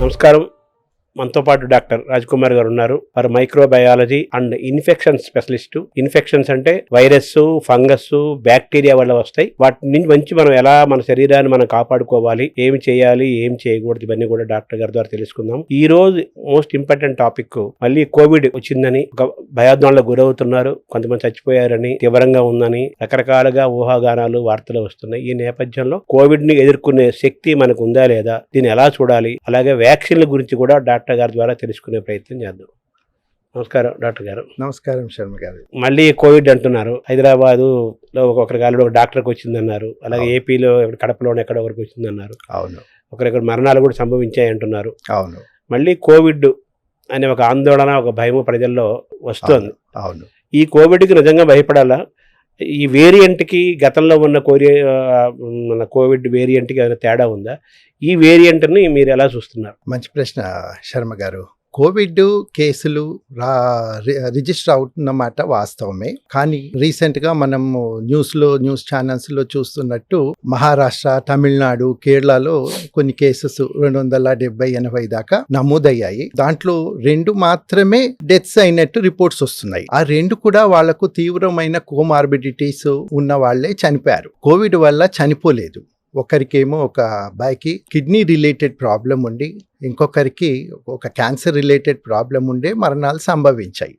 నమస్కారం. మనతో పాటు డాక్టర్ రాజ్కుమార్ గారు ఉన్నారు. వారు microbiology and infection specialist. Infections అంటే వైరస్, ఫంగస్, బ్యాక్టీరియా వల్ల వస్తాయి. వాటి నుంచి మనం ఎలా మన శరీరాన్ని మనం కాపాడుకోవాలి, ఏమి చేయాలి, ఏం చేయకూడదు, ఇవన్నీ కూడా డాక్టర్ గారి ద్వారా తెలుసుకుందాం. ఈ రోజు మోస్ట్ ఇంపార్టెంట్ టాపిక్ మళ్ళీ కోవిడ్ వచ్చిందని ఒక భయాందోళనకు గురవుతున్నారు. కొంతమంది చచ్చిపోయారని, తీవ్రంగా ఉందని రకరకాలుగా ఊహాగానాలు, వార్తలు వస్తున్నాయి. ఈ నేపథ్యంలో కోవిడ్ ని ఎదుర్కొనే శక్తి మనకు ఉందా లేదా, దీన్ని ఎలా చూడాలి, అలాగే వ్యాక్సిన్ల గురించి కూడా డాక్టర్ గారి ద్వారా తెలుసుకునే ప్రయత్నం చేద్దాం. నమస్కారం డాక్టర్ గారు. నమస్కారం శర్మ గారు. మళ్ళీ కోవిడ్ అంటున్నారు. హైదరాబాద్ లో ఒకరి కాలంలో ఒక డాక్టర్కి వచ్చిందన్నారు. అలాగే ఏపీలో కడపలోనే ఎక్కడ ఒకరికి వచ్చిందన్నారు. అవును. ఒకరిక్కడ మరణాలు కూడా సంభవించాయి అంటున్నారు. అవును. మళ్ళీ కోవిడ్ అనే ఒక ఆందోళన, ఒక భయం ప్రజల్లో వస్తుంది. అవును. ఈ కోవిడ్కి నిజంగా భయపడాలా? ఈ వేరియంట్కి గతంలో ఉన్న మన కోవిడ్ వేరియంట్కి ఏమైనా తేడా ఉందా? ఈ వేరియంట్ని మీరు ఎలా చూస్తున్నారు? మంచి ప్రశ్న శర్మ గారు. కోవిడ్ కేసులు రిజిస్టర్ అవుతున్నమాట వాస్తవమే. కానీ రీసెంట్గా మనము న్యూస్ ఛానల్స్లో చూస్తున్నట్టు మహారాష్ట్ర, తమిళనాడు, కేరళలో కొన్ని కేసెస్ 270-80 దాకా నమోదయ్యాయి. దాంట్లో 2 మాత్రమే డెత్స్ అయినట్టు రిపోర్ట్స్ వస్తున్నాయి. ఆ 2 కూడా వాళ్లకు తీవ్రమైన కోమార్బిడిటీస్ ఉన్న వాళ్లే చనిపోయారు. కోవిడ్ వల్ల చనిపోలేదు. ఒకరికేమో ఒక అబ్బాయికి కిడ్నీ రిలేటెడ్ ప్రాబ్లం ఉండి, ఇంకొకరికి ఒక క్యాన్సర్ రిలేటెడ్ ప్రాబ్లం ఉండే మరణాలు సంభవించాయి.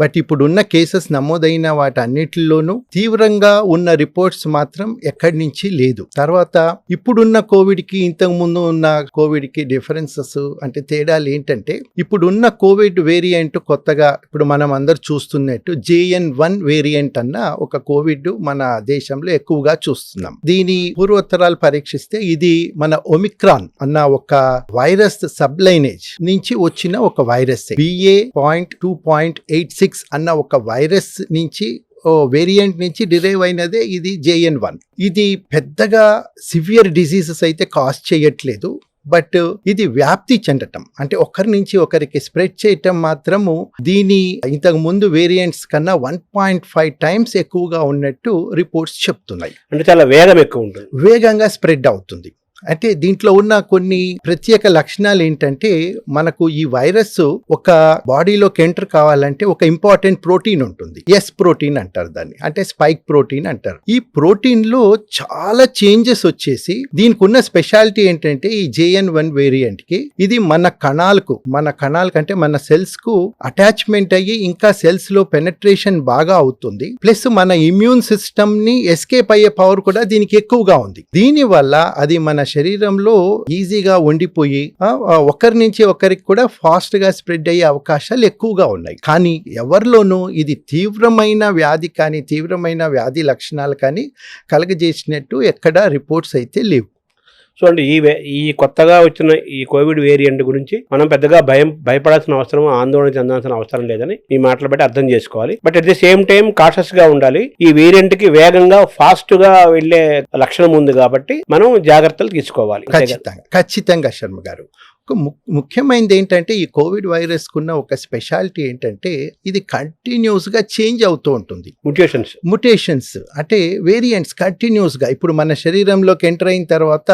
బట్ ఇప్పుడున్న కేసెస్ నమోదైన వాటన్నిటిలోనూ తీవ్రంగా ఉన్న రిపోర్ట్స్ మాత్రం ఎక్కడి నుంచి లేదు. తర్వాత ఇప్పుడున్న కోవిడ్కి ఇంతకు ముందు ఉన్న కోవిడ్కి డిఫరెన్సెస్ అంటే తేడాలు ఏంటంటే, ఇప్పుడున్న కోవిడ్ వేరియంట్ కొత్తగా ఇప్పుడు మనం అందరు చూస్తున్నట్టు JN1 వేరియంట్ అన్న ఒక కోవిడ్ మన దేశంలో ఎక్కువగా చూస్తున్నాం. దీని పూర్వోత్తరాలు పరీక్షిస్తే ఇది మన ఒమిక్రాన్ అన్న ఒక వైరస్ సబ్లైనేజ్ నుంచి వచ్చిన ఒక వైరస్ BA.2.86 అన్న ఒక వైరస్ నుంచి వేరియంట్ నుంచి డిరైవ్ అయినదే ఇది JN1. ఇది పెద్దగా సివియర్ డిసీజెస్ అయితే కాజ్ చేయట్లేదు. బట్ ఇది వ్యాప్తి చెందటం అంటే ఒకరి నుంచి ఒకరికి స్ప్రెడ్ చేయటం మాత్రము దీని ఇంతకు ముందు వేరియంట్స్ కన్నా 1.5 టైమ్స్ ఎక్కువగా ఉన్నట్టు రిపోర్ట్స్ చెప్తున్నాయి. అంటే చాలా వేగం ఎక్కువ ఉంటుంది, వేగంగా స్ప్రెడ్ అవుతుంది. అంటే దీంట్లో ఉన్న కొన్ని ప్రత్యేక లక్షణాలు ఏంటంటే, మనకు ఈ వైరస్ ఒక బాడీలోకి ఎంటర్ కావాలంటే ఒక ఇంపార్టెంట్ ప్రోటీన్ ఉంటుంది. ఎస్ ప్రోటీన్ అంటారు దాన్ని, అంటే స్పైక్ ప్రోటీన్ అంటారు. ఈ ప్రోటీన్ లో చాలా చేంజెస్ వచ్చేసి దీనికి ఉన్న స్పెషాలిటీ ఏంటంటే, ఈ JN1 వేరియంట్ కి ఇది మన కణాలకు అంటే మన సెల్స్ కు అటాచ్మెంట్ అయ్యి ఇంకా సెల్స్ లో పెనట్రేషన్ బాగా అవుతుంది. ప్లస్ మన ఇమ్యూన్ సిస్టమ్ ని ఎస్కేప్ అయ్యే పవర్ కూడా దీనికి ఎక్కువగా ఉంది. దీని వల్ల అది మన శరీరంలో ఈజీగా ఉండిపోయి ఒకరి నుంచి ఒకరికి కూడా ఫాస్ట్ గా స్ప్రెడ్ అయ్యే అవకాశాలు ఎక్కువగా ఉన్నాయి. కానీ ఎవరిలోనూ ఇది తీవ్రమైన వ్యాధి లక్షణాలు కానీ కలగజేసినట్టు ఎక్కడా రిపోర్ట్స్ అయితే లేవు. సో అంటే ఈ కొత్తగా వచ్చిన ఈ కోవిడ్ వేరియంట్ గురించి మనం పెద్దగా భయపడాల్సిన అవసరం, ఆందోళన చెందాల్సిన అవసరం లేదని మీ మాటలు బట్టి అర్థం చేసుకోవాలి. But at the same time cautious గా ఉండాలి. ఈ వేరియంట్ కి వేగంగా ఫాస్ట్ గా వెళ్లే లక్షణం ఉంది కాబట్టి మనం జాగ్రత్తలు తీసుకోవాలి. ఖచ్చితంగా శర్మ గారు. ముఖ్యమైనది ఏంటంటే, ఈ కోవిడ్ వైరస్ కున్న ఒక స్పెషాలిటీ ఏంటంటే, ఇది కంటిన్యూస్ గా చేంజ్ అవుతూ ఉంటుంది. ముటేషన్స్ అంటే వేరియంట్స్ కంటిన్యూస్ గా ఇప్పుడు మన శరీరంలోకి ఎంటర్ అయిన తర్వాత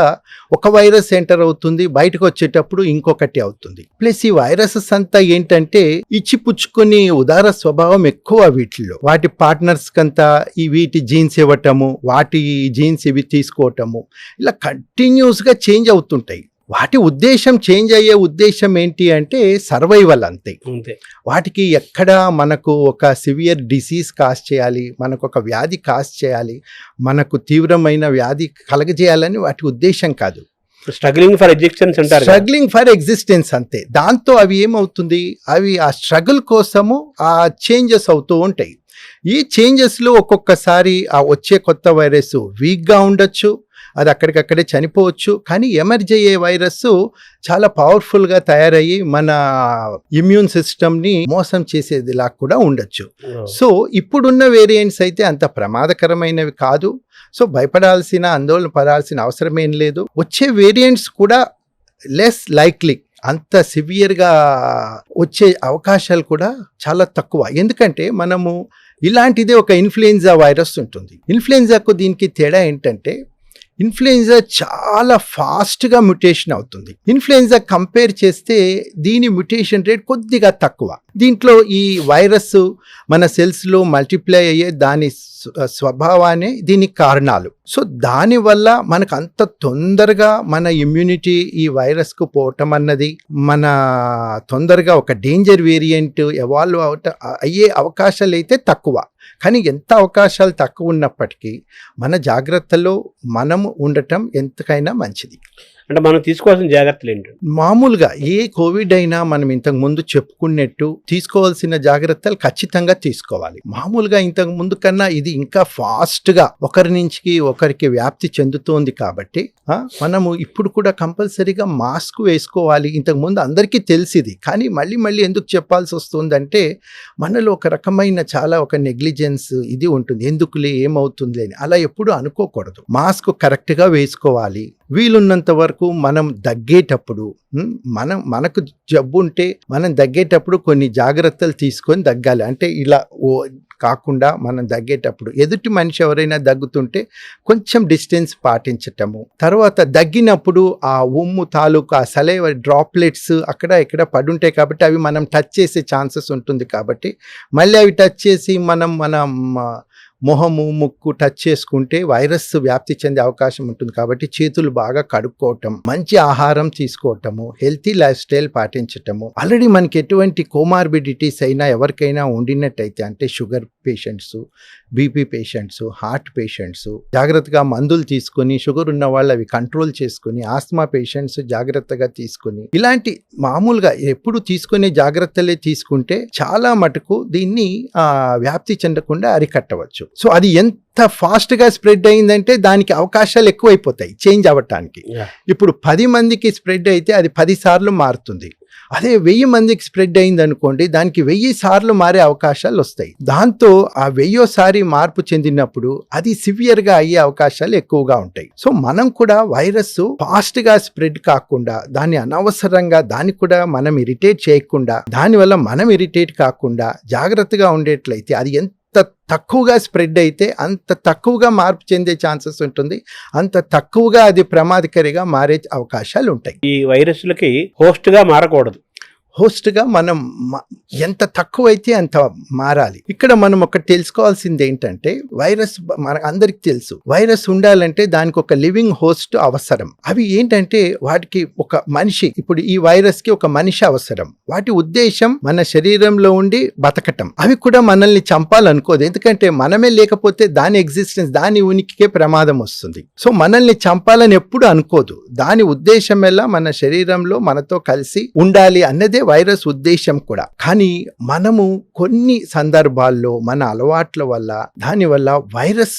ఒక వైరస్ ఎంటర్ అవుతుంది, బయటకు వచ్చేటప్పుడు ఇంకొకటి అవుతుంది. ప్లస్ ఈ వైరసెస్ అంతా ఏంటంటే ఇచ్చిపుచ్చుకుని ఉదార స్వభావం ఎక్కువ వీటిల్లో. వాటి పార్ట్నర్స్ కంతా వీటి జీన్స్ ఇవ్వటము, వాటి జీన్స్ ఇవి తీసుకోవటము, ఇలా కంటిన్యూస్ గా చేంజ్ అవుతుంటాయి. వాటి చేంజ్ అయ్యే ఉద్దేశం ఏంటి అంటే సర్వైవల్ అంతే. వాటికి ఎక్కడ మనకు ఒక సివియర్ డిసీజ్ కాజ్ చేయాలి, మనకు ఒక వ్యాధి కాజ్ చేయాలి, మనకు తీవ్రమైన వ్యాధి కలగజేయాలని వాటి ఉద్దేశం కాదు. స్ట్రగ్లింగ్ ఫర్ ఎగ్జిస్టెన్స్ అంతే. దాంతో అవి ఏమవుతుంది, అవి ఆ స్ట్రగుల్ కోసము ఆ చేంజెస్ అవుతూ ఉంటాయి. ఈ చేంజెస్ లో ఒక్కొక్కసారి ఆ వచ్చే కొత్త వైరస్ వీక్ గా ఉండొచ్చు, అది అక్కడికక్కడే చనిపోవచ్చు. కానీ ఎమర్జ్ అయ్యే వైరస్ చాలా పవర్ఫుల్ గా తయారయ్యి మన ఇమ్యూన్ సిస్టమ్ ని మోసం చేసేదిలా కూడా ఉండొచ్చు. సో ఇప్పుడున్న వేరియంట్స్ అయితే అంత ప్రమాదకరమైనవి కాదు. సో భయపడాల్సిన, ఆందోళన పడాల్సిన అవసరం ఏం లేదు. వచ్చే వేరియంట్స్ కూడా లెస్ లైక్లీ, అంత సివియర్గా వచ్చే అవకాశాలు కూడా చాలా తక్కువ. ఎందుకంటే మనము ఇలాంటిదే ఒక ఇన్ఫ్లుయెన్జా వైరస్ ఉంటుంది. ఇన్ఫ్లుయెన్జాకు దీనికి తేడా ఏంటంటే, ఇన్ఫ్లుయెంజా చాలా ఫాస్ట్గా మ్యుటేషన్ అవుతుంది. ఇన్ఫ్లుయెంజా కంపేర్ చేస్తే దీని మ్యుటేషన్ రేట్ కొద్దిగా తక్కువ. దీంట్లో ఈ వైరస్ మన సెల్స్లో మల్టిప్లై అయ్యే దాని స్వభావాన్ని దీనికి కారణాలు. సో దానివల్ల మనకు అంత తొందరగా మన ఇమ్యూనిటీ ఈ వైరస్కు పోవటం అన్నది, మన తొందరగా ఒక డేంజర్ వేరియంట్ ఎవాల్వ్ అయ్యే అవకాశాలు అయితే తక్కువ. కానీ ఎంత అవకాశాలు తక్కువ ఉన్నప్పటికీ మన జాగ్రత్తలో మనము ఉండటం ఎంతకైనా మంచిది. అంటే మనం తీసుకోవాల్సిన జాగ్రత్తలు ఏంటి? మామూలుగా ఏ కోవిడ్ అయినా మనం ఇంతకు ముందు చెప్పుకున్నట్టు తీసుకోవాల్సిన జాగ్రత్తలు ఖచ్చితంగా తీసుకోవాలి. మామూలుగా ఇంతకు ముందు కన్నా ఇది ఇంకా ఫాస్ట్గా ఒకరి నుంచి ఒకరికి వ్యాప్తి చెందుతోంది కాబట్టి మనము ఇప్పుడు కూడా కంపల్సరీగా మాస్క్ వేసుకోవాలి. ఇంతకు ముందు అందరికీ తెలిసింది, కానీ మళ్ళీ ఎందుకు చెప్పాల్సి వస్తుందంటే మనలో ఒక రకమైన చాలా ఒక నెగ్లిజెన్స్ ఇది ఉంటుంది. ఎందుకులే ఏమవుతుంది అని అలా ఎప్పుడు అనుకోకూడదు. మాస్క్ కరెక్ట్గా వేసుకోవాలి. వీలున్నంత వరకు మనం దగ్గేటప్పుడు మనకు జబ్బు ఉంటే మనం దగ్గేటప్పుడు కొన్ని జాగ్రత్తలు తీసుకొని దగ్గాలి. అంటే ఇలా కాకుండా మనం దగ్గేటప్పుడు ఎదుటి మనిషి ఎవరైనా దగ్గుతుంటే కొంచెం డిస్టెన్స్ పాటించటము. తర్వాత దగ్గినప్పుడు ఆ ఉమ్ము తాలూకు ఆ సలైవ డ్రాప్లెట్స్ అక్కడ ఇక్కడ పడుంటాయి కాబట్టి అవి మనం టచ్ చేసే ఛాన్సెస్ ఉంటుంది. కాబట్టి మళ్ళీ అవి టచ్ చేసి మనం మొహము ముక్కు టచ్ చేసుకుంటే వైరస్ వ్యాప్తి చెందే అవకాశం ఉంటుంది. కాబట్టి చేతులు బాగా కడుక్కోవటం, మంచి ఆహారం తీసుకోవటము, హెల్తీ లైఫ్ స్టైల్ పాటించటము. ఆల్రెడీ మనకి ఎటువంటి కోమార్బిడిటీస్ అయినా ఎవరికైనా ఉండినట్టయితే, అంటే sugar patients, BP patients, heart patients జాగ్రత్తగా మందులు తీసుకొని, షుగర్ ఉన్న వాళ్ళు అవి కంట్రోల్ చేసుకుని, ఆస్మా పేషెంట్స్ జాగ్రత్తగా తీసుకుని, ఇలాంటి మామూలుగా ఎప్పుడు తీసుకునే జాగ్రత్తలే తీసుకుంటే చాలా మటుకు దీన్ని వ్యాప్తి చెందకుండా అరికట్టవచ్చు. సో అది ఎంత ఫాస్ట్గా స్ప్రెడ్ అయిందంటే దానికి అవకాశాలు ఎక్కువైపోతాయి చేంజ్ అవ్వటానికి. ఇప్పుడు 10 మందికి స్ప్రెడ్ అయితే అది 10 సార్లు మారుతుంది. అదే 1000 మందికి స్ప్రెడ్ అయింది అనుకోండి, దానికి 1000 సార్లు మారే అవకాశాలు వస్తాయి. దాంతో ఆ 1000సారి మార్పు చెందినప్పుడు అది సివియర్గా అయ్యే అవకాశాలు ఎక్కువగా ఉంటాయి. సో మనం కూడా వైరస్ ఫాస్ట్గా స్ప్రెడ్ కాకుండా, దాన్ని అనవసరంగా దాన్ని కూడా మనం ఇరిటేట్ చేయకుండా, దానివల్ల మనం ఇరిటేట్ కాకుండా జాగ్రత్తగా ఉండేట్లయితే అది ఎంత తక్కువగా స్ప్రెడ్ అయితే అంత తక్కువగా మార్పు చెందే ఛాన్సెస్ ఉంటుంది, అంత తక్కువగా అది ప్రమాదకరిగా మారే అవకాశాలు ఉంటాయి. ఈ వైరస్లకి హోస్ట్గా మారకూడదు. హోస్ట్గా మనం ఎంత తక్కువైతే అంత మారాలి. ఇక్కడ మనం ఒకటి తెలుసుకోవాల్సింది ఏంటంటే, వైరస్ మన అందరికి తెలుసు, వైరస్ ఉండాలంటే దానికి ఒక లివింగ్ హోస్ట్ అవసరం. అవి ఏంటంటే వాటికి ఒక మనిషి, ఇప్పుడు ఈ వైరస్ కి ఒక మనిషి అవసరం. వాటి ఉద్దేశం మన శరీరంలో ఉండి బతకటం. అవి కూడా మనల్ని చంపాలనుకోదు, ఎందుకంటే మనమే లేకపోతే దాని ఎగ్జిస్టెన్స్, దాని ఉనికికే ప్రమాదం వస్తుంది. సో మనల్ని చంపాలని ఎప్పుడు అనుకోదు. దాని ఉద్దేశం ఎలా మన శరీరంలో మనతో కలిసి ఉండాలి అన్నదే వైరస్ ఉద్దేశం కూడా. కానీ మనము కొన్ని సందర్భాల్లో మన అలవాట్ల వల్ల, దానివల్ల వైరస్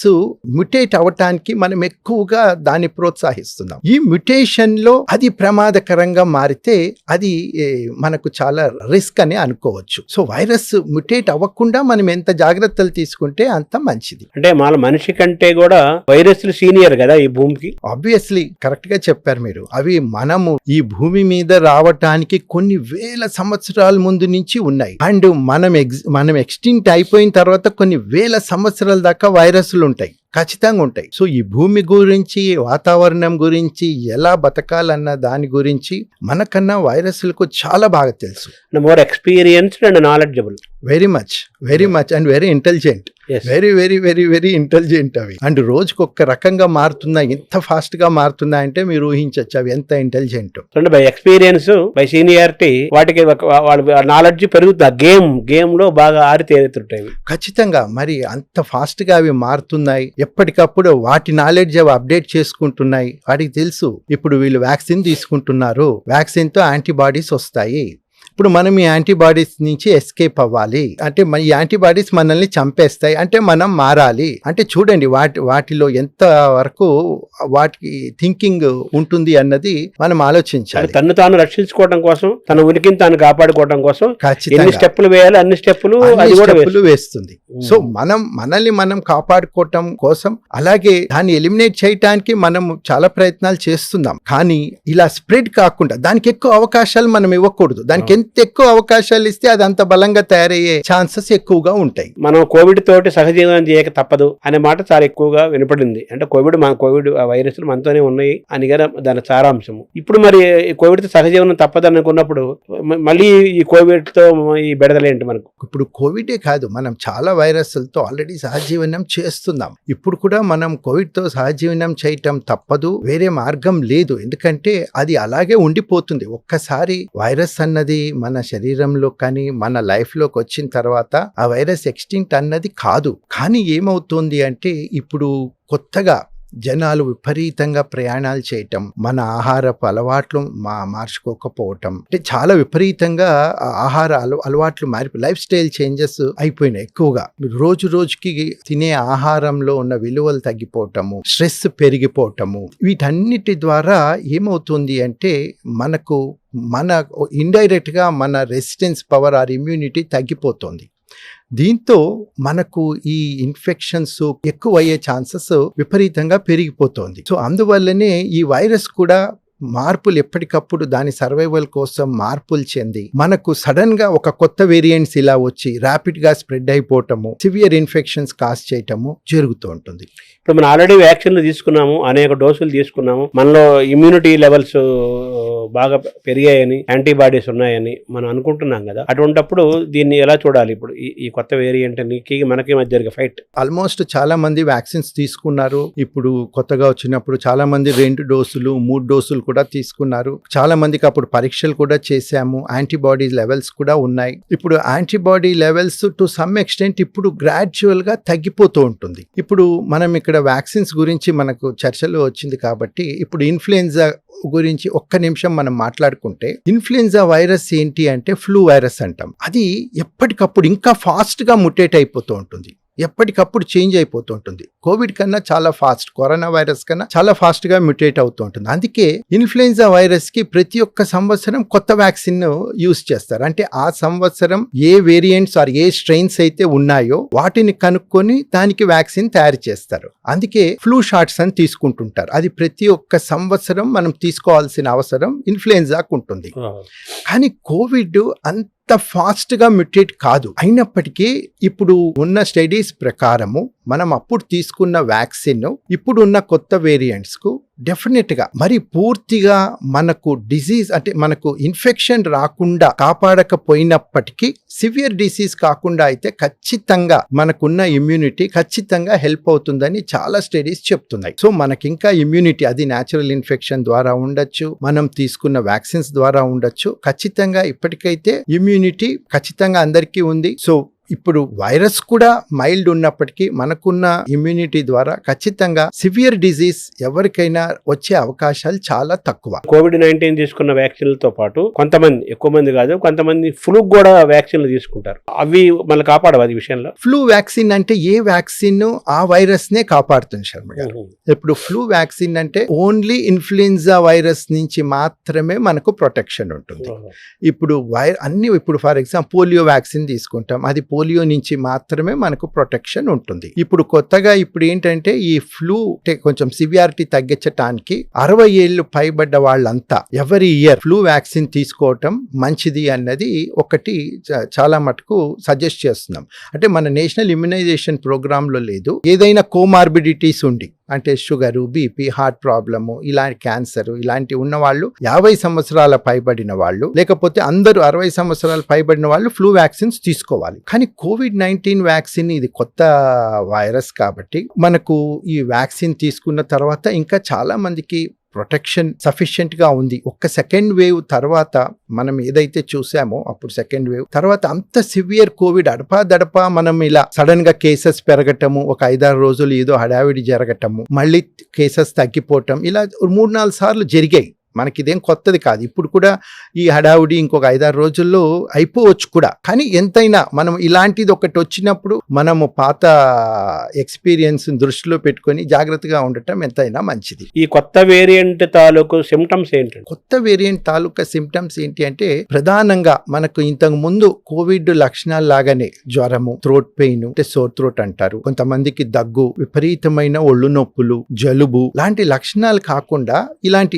మ్యుటేట్ అవటానికి మనం ఎక్కువగా దాన్ని ప్రోత్సహిస్తున్నాం. ఈ మ్యుటేషన్ లో అది ప్రమాదకరంగా మారితే అది మనకు చాలా రిస్క్ అని అనుకోవచ్చు. సో వైరస్ మ్యుటేట్ అవ్వకుండా మనం ఎంత జాగ్రత్తలు తీసుకుంటే అంత మంచిది. అంటే మన మనిషి కంటే కూడా వైరస్లు సీనియర్ కదా ఈ భూమికి. ఆబ్వియస్లీ కరెక్ట్ గా చెప్పారు మీరు. అవి మనము ఈ భూమి మీద రావటానికి కొన్ని వేల సంవత్సరాల ముందు నుంచి ఉన్నాయి. అండ్ మనం ఎక్స్టింక్ట్ అయిపోయిన తర్వాత కొన్ని వేల సంవత్సరాల దాకా వైరస్లు ఉంటాయి, ఖచ్చితంగా ఉంటాయి. సో ఈ భూమి గురించి, వాతావరణం గురించి, ఎలా బతకాలన్న దాని గురించి మనకన్నా వైరస్లకు చాలా బాగా తెలుసు. More experienced and knowledgeable. Very much and very intelligent. Very intelligent అవి. అండ్ రోజుకు ఒక్క రకంగా మారుతున్నాయి. ఎంత ఫాస్ట్ గా మారుతున్నాయి అంటే మీరు ఊహించవచ్చు అవి ఎంత intelligent. By experience, by seniority వాటికి వాళ్ళ నాలెడ్జ్ పెరుగుతుంది. గేమ్ లో బాగా ఆరితేరుతుంటాయి ఖచ్చితంగా. మరి అంత ఫాస్ట్ గా అవి మారుతున్నాయి. ఎప్పటికప్పుడు వాటి నాలెడ్జ్ అవి అప్డేట్ చేసుకుంటున్నాయి. వాటికి తెలుసు ఇప్పుడు వీళ్ళు వ్యాక్సిన్ తీసుకుంటున్నారు, వ్యాక్సిన్ తో యాంటీబాడీస్ వస్తాయి, ఇప్పుడు మనం ఈ యాంటీబాడీస్ నుంచి ఎస్కేప్ అవ్వాలి, అంటే ఈ యాంటీబాడీస్ మనల్ని చంపేస్తాయి, అంటే మనం మారాలి. అంటే చూడండి వాటిలో ఎంత వరకు వాటికి థింకింగ్ ఉంటుంది అన్నది మనం ఆలోచించాలి. తను తాను రక్షించుకోవడం కోసం, తన ఉనికిని తాను కాపాడుకోవడం కోసం ఎన్ని స్టెప్పులు వేయాలి అన్ని స్టెప్పులు వేస్తుంది. సో మనల్ని మనం కాపాడుకోవటం కోసం, అలాగే దాన్ని ఎలిమినేట్ చేయడానికి మనం చాలా ప్రయత్నాలు చేస్తున్నాం. కానీ ఇలా స్ప్రెడ్ కాకుండా దానికి ఎక్కువ అవకాశాలు మనం ఇవ్వకూడదు. దానికి ఎంత ఎంత ఎక్కువ అవకాశాలు ఇస్తే అది అంత బలంగా తయారయ్యే ఛాన్సెస్ ఎక్కువగా ఉంటాయి. మనం కోవిడ్ తోటి సహజీవనం చేయక తప్పదు అనే మాట చాలా ఎక్కువగా వినపడింది. అంటే కోవిడ్ వైరస్లు మనతోనే ఉన్నాయి అని కదా దాని సారాంశము. ఇప్పుడు మరి కోవిడ్ తో సహజీవనం తప్పదు అనుకున్నప్పుడు మళ్ళీ ఈ కోవిడ్ తో ఈ బెడదలేంటి మనకు? ఇప్పుడు కోవిడే కాదు, మనం చాలా వైరస్లతో ఆల్రెడీ సహజీవనం చేస్తున్నాం. ఇప్పుడు కూడా మనం కోవిడ్ తో సహజీవనం చేయటం తప్పదు, వేరే మార్గం లేదు. ఎందుకంటే అది అలాగే ఉండిపోతుంది. ఒక్కసారి వైరస్ అన్నది మన శరీరంలో కానీ మన లైఫ్ లోకి వచ్చిన తర్వాత ఆ వైరస్ ఎక్స్టింక్ట్ అన్నది కాదు. కానీ ఏమవుతుంది అంటే ఇప్పుడు కొత్తగా జనాలు విపరీతంగా ప్రయాణాలు చేయటం, మన ఆహారపు అలవాట్లు మార్చుకోకపోవటం, అంటే చాలా విపరీతంగా ఆహార అలవాట్లు మారి లైఫ్ స్టైల్ చేంజెస్ అయిపోయినాయి. ఎక్కువగా రోజు రోజుకి తినే ఆహారంలో ఉన్న విలువలు తగ్గిపోవటము, స్ట్రెస్ పెరిగిపోవటము, వీటన్నిటి ద్వారా ఏమవుతుంది అంటే మన ఇండైరెక్ట్ గా మన రెసిస్టెన్స్ పవర్ ఆర్ ఇమ్యూనిటీ తగ్గిపోతుంది. దీంతో మనకు ఈ ఇన్ఫెక్షన్స్ ఎక్కువ అయ్యే ఛాన్సెస్ విపరీతంగా పెరిగిపోతుంది. సో అందువల్లనే ఈ వైరస్ కూడా మార్పులు ఎప్పటికప్పుడు దాని సర్వైవల్ కోసం మార్పులు చెంది మనకు సడన్ గా ఒక కొత్త వేరియంట్స్ ఇలా వచ్చి ర్యాపిడ్ గా స్ప్రెడ్ అయిపోవటము, సివియర్ ఇన్ఫెక్షన్స్ కాజ్ చేయటము జరుగుతూ ఉంటుంది. ఇప్పుడు మనం ఆల్రెడీ వ్యాక్సిన్లు తీసుకున్నాము, అనేక డోసులు తీసుకున్నాము, మనలో ఇమ్యూనిటీ లెవెల్స్ బాగా పెరిగాయని, యాంటీబాడీస్ ఉన్నాయని మనం అనుకుంటున్నాం కదా. అటువంటిప్పుడు దీన్ని ఎలా చూడాలి? ఇప్పుడు ఈ కొత్త వేరియంట్ మనకి మధ్య జరిగే ఫైట్. ఆల్మోస్ట్ చాలా మంది వ్యాక్సిన్స్ తీసుకున్నారు. ఇప్పుడు కొత్తగా వచ్చినప్పుడు చాలా మంది 2 డోసులు 3 డోసులు కూడా తీసుకున్నారు. చాలా మందికి అప్పుడు పరీక్షలు కూడా చేశాము. యాంటీబాడీ లెవెల్స్ కూడా ఉన్నాయి. ఇప్పుడు antibody levels to some extent ఇప్పుడు గ్రాడ్యువల్ గా తగ్గిపోతూ ఉంటుంది. ఇప్పుడు మనం ఇక్కడ వ్యాక్సిన్స్ గురించి మనకు చర్చలో వచ్చింది కాబట్టి ఇప్పుడు ఇన్ఫ్లుయెన్జా గురించి ఒక్క నిమిషం మనం మాట్లాడుకుంటే, ఇన్ఫ్లుయెన్జా వైరస్ ఏంటి అంటే ఫ్లూ వైరస్ అంటాం. అది ఎప్పటికప్పుడు ఇంకా ఫాస్ట్ గా ముటేట్ అయిపోతూ ఉంటుంది, ఎప్పటికప్పుడు చేంజ్ అయిపోతూ ఉంటుంది. కోవిడ్ కన్నా చాలా ఫాస్ట్, కరోనా వైరస్ కన్నా చాలా ఫాస్ట్ గా మ్యూటేట్ అవుతూ ఉంటుంది. అందుకే ఇన్ఫ్లుయెన్జా వైరస్ కి ప్రతి ఒక్క సంవత్సరం కొత్త వ్యాక్సిన్ యూజ్ చేస్తారు. అంటే ఆ సంవత్సరం ఏ వేరియంట్స్ ఆర్ ఏ స్ట్రెయిన్స్ అయితే ఉన్నాయో వాటిని కనుక్కొని దానికి వ్యాక్సిన్ తయారు చేస్తారు. అందుకే ఫ్లూ షాట్స్ అని తీసుకుంటుంటారు. అది ప్రతి ఒక్క సంవత్సరం మనం తీసుకోవాల్సిన అవసరం ఇన్ఫ్లుయెన్జాకు ఉంటుంది. కానీ కోవిడ్ అంత ఫాస్ట్ గా మ్యూటేట్ కాదు. అయినప్పటికీ ఇప్పుడు ఉన్న స్టడీస్ ప్రకారము మనం అప్పుడు తీసుకున్న వ్యాక్సిన్ ఇప్పుడు ఉన్న కొత్త వేరియంట్స్ కు డెఫినెట్ గా మరి పూర్తిగా మనకు డిసీజ్ అంటే మనకు ఇన్ఫెక్షన్ రాకుండా కాపాడకపోయినప్పటికీ సివియర్ డిసీజ్ కాకుండా అయితే ఖచ్చితంగా మనకున్న ఇమ్యూనిటీ ఖచ్చితంగా హెల్ప్ అవుతుందని చాలా స్టడీస్ చెప్తున్నాయి. సో మనకి ఇంకా ఇమ్యూనిటీ అది న్యాచురల్ ఇన్ఫెక్షన్ ద్వారా ఉండొచ్చు, మనం తీసుకున్న వ్యాక్సిన్స్ ద్వారా ఉండొచ్చు. ఖచ్చితంగా ఇప్పటికైతే ఇమ్యూనిటీ ఖచ్చితంగా అందరికీ ఉంది. సో ఇప్పుడు వైరస్ కూడా మైల్డ్ ఉన్నప్పటికీ మనకున్న ఇమ్యూనిటీ ద్వారా ఖచ్చితంగా సివియర్ డిజీజ్ ఎవరికైనా వచ్చే అవకాశాలు చాలా తక్కువ. COVID-19 తీసుకున్న వ్యాక్సిన్లతో పాటు కొంతమంది, ఎక్కువ మంది కాదు, కొంతమంది ఫ్లూ కూడా వ్యాక్సిన్లు తీసుకుంటారు. అవి మళ్ళీ కాపాడవు అది విషయంలో? ఫ్లూ వ్యాక్సిన్ అంటే ఏ వ్యాక్సిన్ ఆ వైరస్ నే కాపాడుతుంది శర్మ గారు. ఇప్పుడు ఫ్లూ వ్యాక్సిన్ అంటే ఓన్లీ ఇన్ఫ్లుయెన్జా వైరస్ నుంచి మాత్రమే మనకు ప్రొటెక్షన్ ఉంటుంది. ఇప్పుడు ఇప్పుడు ఫర్ ఎగ్జాంపుల్ పోలియో వ్యాక్సిన్ తీసుకుంటాం, అది పోలియో నుంచి మాత్రమే మనకు ప్రొటెక్షన్ ఉంటుంది. ఇప్పుడు కొత్తగా ఇప్పుడు ఏంటంటే ఈ ఫ్లూ కొంచెం సివియారిటీ తగ్గించడానికి 60 ఏళ్ళు పైబడ్డ వాళ్ళంతా ఎవరీ ఇయర్ ఫ్లూ వ్యాక్సిన్ తీసుకోవటం మంచిది అన్నది ఒకటి చాలా మటుకు సజెస్ట్ చేస్తున్నాం. అంటే మన నేషనల్ ఇమ్యునైజేషన్ ప్రోగ్రామ్ లో లేదు. ఏదైనా కోమార్బిడిటీస్ ఉండి అంటే షుగరు, బీపీ, హార్ట్ ప్రాబ్లము, ఇలాంటి క్యాన్సర్ ఇలాంటివి ఉన్న వాళ్ళు, 50 సంవత్సరాల పైబడిన వాళ్ళు, లేకపోతే అందరూ 60 సంవత్సరాల పైబడిన వాళ్ళు ఫ్లూ వ్యాక్సిన్స్ తీసుకోవాలి. కానీ COVID-19 వ్యాక్సిన్ ఇది కొత్త వైరస్ కాబట్టి మనకు ఈ వ్యాక్సిన్ తీసుకున్న తర్వాత ఇంకా చాలా మందికి ప్రొటెక్షన్ సఫిషియెంట్ గా ఉంది. ఒక్క సెకండ్ వేవ్ తర్వాత మనం ఏదైతే చూసామో అప్పుడు సెకండ్ వేవ్ తర్వాత అంత సివియర్ కోవిడ్ అడపా మనం ఇలా సడన్ గా కేసెస్ పెరగటము, ఒక 5-6 రోజులు ఏదో హడావిడి జరగటము, మళ్ళీ కేసెస్ తగ్గిపోవటం, ఇలా 3-4 సార్లు జరిగాయి. మనకి ఇదేం కొత్తది కాదు. ఇప్పుడు కూడా ఈ హడావుడి ఇంకొక 5-6 రోజుల్లో అయిపోవచ్చు కూడా. కానీ ఎంతైనా మనం ఇలాంటిది ఒకటి వచ్చినప్పుడు మనము పాత ఎక్స్పీరియన్స్ దృష్టిలో పెట్టుకొని జాగ్రత్తగా ఉండటం ఎంతైనా మంచిది. ఈ కొత్త వేరియంట్ తాలూకు సిమ్టమ్స్ ఏంటి? కొత్త వేరియంట్ తాలూకా సిమ్టమ్స్ ఏంటి అంటే ప్రధానంగా మనకు ఇంతకు ముందు కోవిడ్ లక్షణాలు లాగానే జ్వరము, థ్రోట్ పెయిన్ అంటే సోర్ థ్రోట్ అంటారు, కొంతమందికి దగ్గు, విపరీతమైన ఒళ్ళు నొప్పులు, జలుబు లాంటి లక్షణాలు కాకుండా ఇలాంటి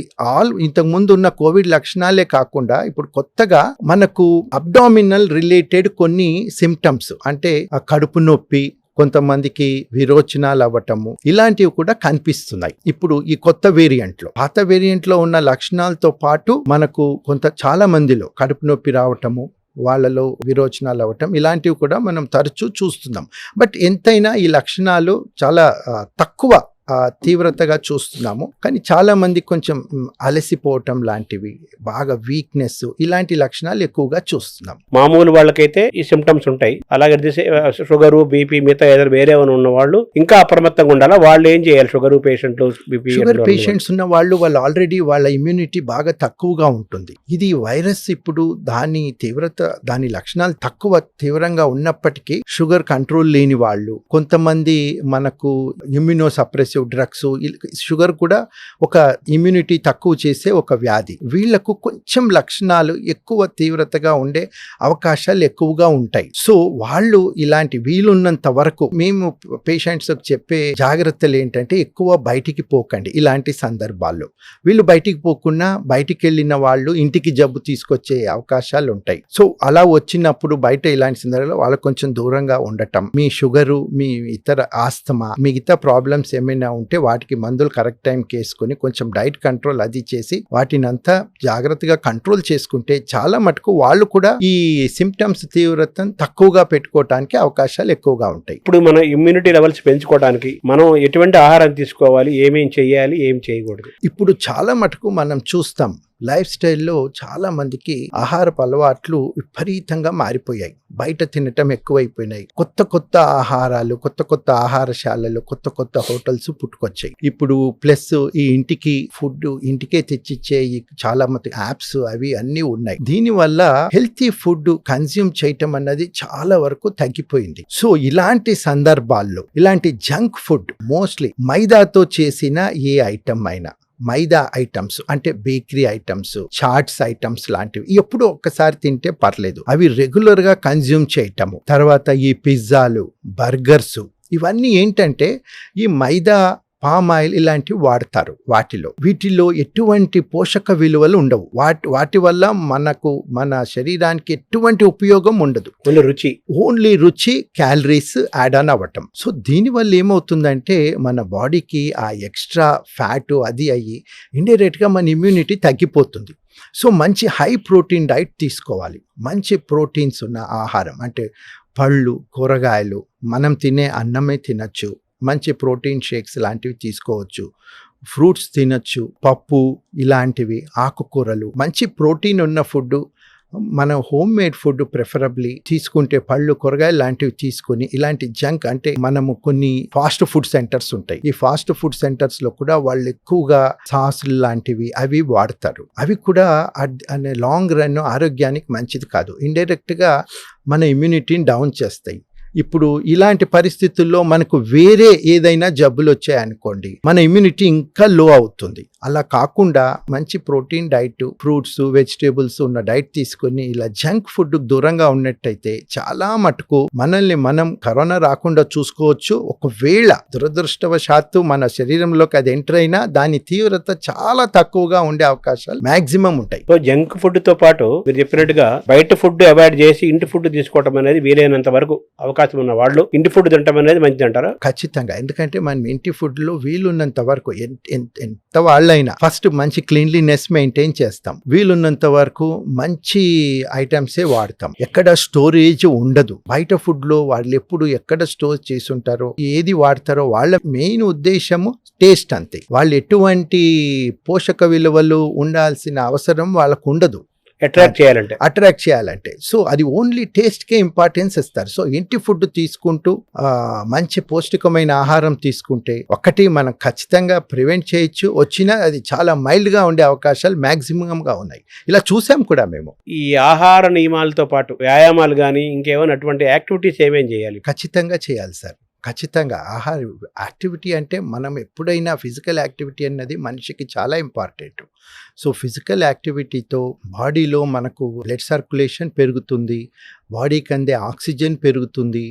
ఇంతకు ముందు ఉన్న కోవిడ్ లక్షణాలే కాకుండా ఇప్పుడు కొత్తగా మనకు అబ్డామినల్ రిలేటెడ్ కొన్ని సిమ్టమ్స్ అంటే ఆ కడుపు నొప్పి, కొంతమందికి విరోచనాలు అవ్వటము, ఇలాంటివి కూడా కనిపిస్తున్నాయి ఇప్పుడు ఈ కొత్త వేరియంట్ లో. పాత వేరియంట్ లో ఉన్న లక్షణాలతో పాటు మనకు చాలా మందిలో కడుపు నొప్పి రావటము, వాళ్ళలో విరోచనాలు అవ్వటం, ఇలాంటివి కూడా మనం తరచూ చూస్తున్నాం. బట్ ఎంతైనా ఈ లక్షణాలు చాలా తక్కువ తీవ్రతగా చూస్తున్నాము. కానీ చాలా మంది కొంచెం అలసిపోవటం లాంటివి, బాగా వీక్నెస్, ఇలాంటి లక్షణాలు ఎక్కువగా చూస్తున్నాం. మామూలు వాళ్ళకైతే ఈ సిమ్టమ్స్ ఉంటాయి. అలాగే షుగర్, బీపీ, మిగతా ఏదైనా వేరే ఉన్న వాళ్ళు ఇంకా అప్రమత్తంగా ఉండాలా? వాళ్ళు ఏం చేయాలి? Sugar patient, BP sugar patients ఉన్న వాళ్ళు ఆల్రెడీ వాళ్ళ ఇమ్యూనిటీ బాగా తక్కువగా ఉంటుంది. ఇది వైరస్ ఇప్పుడు దాని లక్షణాలు తక్కువ తీవ్రంగా ఉన్నప్పటికీ షుగర్ కంట్రోల్ లేని వాళ్ళు, కొంతమంది మనకు ఇమ్యూనో సప్రెసివ్ డ్రగ్స్, షుగర్ కూడా ఒక ఇమ్యూనిటీ తక్కువ చేసే ఒక వ్యాధి. వీళ్లకు కొంచెం లక్షణాలు ఎక్కువ తీవ్రతగా ఉండే అవకాశాలు ఎక్కువగా ఉంటాయి. సో వాళ్ళు ఇలాంటి వీలున్నంత వరకు మేము పేషెంట్స్ చెప్పే జాగ్రత్తలు ఏంటంటే ఎక్కువ బయటికి పోకండి. ఇలాంటి సందర్భాల్లో వీళ్ళు బయటికి పోకుండా బయటికి వెళ్ళిన వాళ్ళు ఇంటికి జబ్బు తీసుకొచ్చే అవకాశాలు ఉంటాయి. సో అలా వచ్చినప్పుడు బయట ఇలాంటి సందర్భాల్లో వాళ్ళకు కొంచెం దూరంగా ఉండటం, మీ షుగరు, మీ ఇతర ఆస్తమా, మిగతా ప్రాబ్లమ్స్ ఏమైనా ఉంటే వాటికి మందులు కరెక్ట్ టైంకి వేసుకొని కొంచెం డైట్ కంట్రోల్ అది చేసి వాటినంతా జాగ్రత్తగా కంట్రోల్ చేసుకుంటే చాలా మటుకు వాళ్ళు కూడా ఈ సిమ్టమ్స్ తీవ్రతను తక్కువగా పెట్టుకోవడానికి అవకాశాలు ఎక్కువగా ఉంటాయి. ఇప్పుడు మన ఇమ్యూనిటీ లెవెల్స్ పెంచుకోవడానికి మనం ఎటువంటి ఆహారం తీసుకోవాలి, ఏమేం చేయాలి, ఏం చేయకూడదు? ఇప్పుడు చాలా మటుకు మనం చూస్తాం లైఫ్ స్టైల్లో చాలా మందికి ఆహారపు అలవాట్లు విపరీతంగా మారిపోయాయి. బయట తినటం ఎక్కువైపోయినాయి. కొత్త ఆహారాలు, కొత్త ఆహారశాలలు, కొత్త హోటల్స్ పుట్టుకొచ్చాయి. ఇప్పుడు ప్లస్ ఈ ఇంటికి ఫుడ్ ఇంటికే తెచ్చిచ్చే చాలా మంది యాప్స్ అవి అన్నీ ఉన్నాయి. దీనివల్ల హెల్తీ ఫుడ్ కన్జ్యూమ్ చేయటం అన్నది చాలా వరకు తగ్గిపోయింది. సో ఇలాంటి సందర్భాల్లో ఇలాంటి జంక్ ఫుడ్, మోస్ట్లీ మైదాతో చేసిన ఏ ఐటమ్ అయినా, మైదా ఐటమ్స్ అంటే బేకరీ ఐటమ్స్, చాట్స్ ఐటమ్స్ లాంటివి ఎప్పుడు ఒక్కసారి తింటే పర్లేదు. అవి రెగ్యులర్ గా కన్జ్యూమ్ చేయటము. తర్వాత ఈ పిజ్జాలు, బర్గర్స్, ఇవన్నీ ఏంటంటే ఈ మైదా, పామ్ ఆయిల్ ఇలాంటివి వాడతారు. వీటిలో ఎటువంటి పోషక విలువలు ఉండవు. వాటి వల్ల మన శరీరానికి ఎటువంటి ఉపయోగం ఉండదు. ఓన్లీ రుచి, క్యాలరీస్ యాడ్ ఆన్ అవ్వటం. సో దీనివల్ల ఏమవుతుందంటే మన బాడీకి ఆ ఎక్స్ట్రా ఫ్యాట్ అది అయ్యి ఇండైరెక్ట్ గా మన ఇమ్యూనిటీ తగ్గిపోతుంది. సో మంచి హై ప్రోటీన్ డైట్ తీసుకోవాలి. మంచి ప్రోటీన్స్ ఉన్న ఆహారం అంటే పళ్ళు, కూరగాయలు, మనం తినే అన్నమే తినచ్చు. మంచి ప్రోటీన్ షేక్స్ లాంటివి తీసుకోవచ్చు. ఫ్రూట్స్ తినచ్చు, పప్పు ఇలాంటివి, ఆకుకూరలు, మంచి ప్రోటీన్ ఉన్న ఫుడ్, మన హోమ్ మేడ్ ఫుడ్ ప్రిఫరబ్లీ తీసుకుంటే పళ్ళు, కూరగాయలు లాంటివి తీసుకుని, ఇలాంటి జంక్ అంటే మనము కొన్ని ఫాస్ట్ ఫుడ్ సెంటర్స్ ఉంటాయి. ఈ ఫాస్ట్ ఫుడ్ సెంటర్స్ లో కూడా వాళ్ళు ఎక్కువగా సాసులు లాంటివి అవి వాడతారు. అవి కూడా అనే లాంగ్ రన్ ఆరోగ్యానికి మంచిది కాదు. ఇండైరెక్ట్ గా మన ఇమ్యూనిటీని డౌన్ చేస్తాయి. ఇప్పుడు ఇలాంటి పరిస్థితుల్లో మనకు వేరే ఏదైనా జబ్బులు వచ్చాయనుకోండి, మన ఇమ్యూనిటీ ఇంకా లో అవుతుంది. అలా కాకుండా మంచి ప్రోటీన్ డైట్, ఫ్రూట్స్, వెజిటేబుల్స్ ఉన్న డైట్ తీసుకుని ఇలా జంక్ ఫుడ్ దూరంగా ఉన్నట్టయితే చాలా మటుకు మనల్ని మనం కరోనా రాకుండా చూసుకోవచ్చు. ఒకవేళ దురదృష్టవశాత్తు మన శరీరంలోకి అది ఎంటర్ అయినా దాని తీవ్రత చాలా తక్కువగా ఉండే అవకాశాలు మాక్సిమం ఉంటాయి. సో జంక్ ఫుడ్ తో పాటు మీరు చెప్పినట్టుగా బయట ఫుడ్ అవాయిడ్ చేసి ఇంటి ఫుడ్ తీసుకోవడం అనేది వీలైనంత వరకు అవకాశం ఉన్న వాళ్ళు ఇంటి ఫుడ్ తినడం అనేది మంచిది అంటారా? ఖచ్చితంగా. ఎందుకంటే మనం ఇంటి ఫుడ్ లో వీలున్నంత వరకు ఎంత వాళ్ళైనా ఫస్ట్ మంచి క్లీన్లీనెస్ మెయింటైన్ చేస్తాం. వీలున్నంత వరకు మంచి ఐటమ్సే వాడతాం. ఎక్కడ స్టోరేజ్ ఉండదు. బయట ఫుడ్ లో వాళ్ళు ఎప్పుడు ఎక్కడ స్టోర్ చేసి ఉంటారో, ఏది వాడతారో వాళ్ళ మెయిన్ ఉద్దేశము టేస్ట్ అంతే. వాళ్ళు ఎటువంటి పోషక విలువలు ఉండాల్సిన అవసరం వాళ్ళకు ఉండదు. అట్రాక్ట్ చేయాలంటే సో అది ఓన్లీ టేస్ట్ కే ఇంపార్టెన్స్ ఇస్తారు. సో ఇంటి ఫుడ్ తీసుకుంటూ మంచి పౌష్టికమైన ఆహారం తీసుకుంటే ఒకటి మనం ఖచ్చితంగా ప్రివెంట్ చేయొచ్చు. వచ్చినా అది చాలా మైల్డ్ గా ఉండే అవకాశాలు మాక్సిమం గా ఉన్నాయి. ఇలా చూసాం కూడా మేము. ఈ ఆహార నియమాలతో పాటు వ్యాయామాలు కానీ ఇంకేమైనా అటువంటి యాక్టివిటీస్ ఏమేం చేయాలి? ఖచ్చితంగా చేయాలి సార్. ఖచ్చితంగా ఆహార యాక్టివిటీ అంటే మనం ఎప్పుడైనా ఫిజికల్ యాక్టివిటీ అన్నది మనిషికి చాలా ఇంపార్టెంట్. సో ఫిజికల్ యాక్టివిటీతో బాడీలో మనకు బ్లడ్ సర్క్యులేషన్ పెరుగుతుంది, బాడీకి అందే ఆక్సిజన్ పెరుగుతుంది,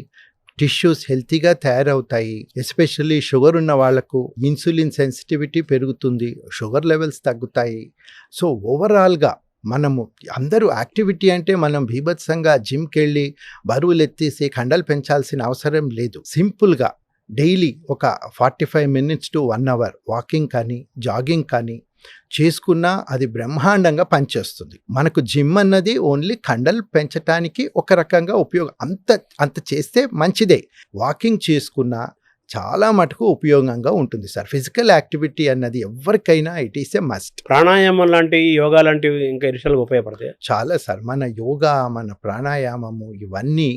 టిష్యూస్ హెల్తీగా తయారవుతాయి. ఎస్పెషల్లీ షుగర్ ఉన్న వాళ్ళకు ఇన్సులిన్ సెన్సిటివిటీ పెరుగుతుంది, షుగర్ లెవెల్స్ తగ్గుతాయి. సో ఓవరాల్గా మనము అందరూ యాక్టివిటీ అంటే మనం బీభత్సంగా జిమ్కి వెళ్ళి బరువులు ఎత్తేసి కండలు పెంచాల్సిన అవసరం లేదు. సింపుల్గా డైలీ ఒక 45 minutes to 1 hour వాకింగ్ కానీ జాగింగ్ కానీ చేసుకున్నా అది బ్రహ్మాండంగా పనిచేస్తుంది. మనకు జిమ్ అన్నది ఓన్లీ కండలు పెంచడానికి ఒక రకంగా ఉపయోగం, అంత చేస్తే మంచిదే. వాకింగ్ చేసుకున్నా చాలా మటుకు ఉపయోగంగా ఉంటుంది సార్. ఫిజికల్ యాక్టివిటీ అన్నది ఎవరికైనా ఇట్ ఈస్ ఎ మస్ట్. ప్రాణాయామం లాంటి యోగా లాంటివి ఇంకా ఇరుషాలకు ఉపయోగపడతాయి చాలా సార్. మన యోగా, మన ప్రాణాయామము ఇవన్నీ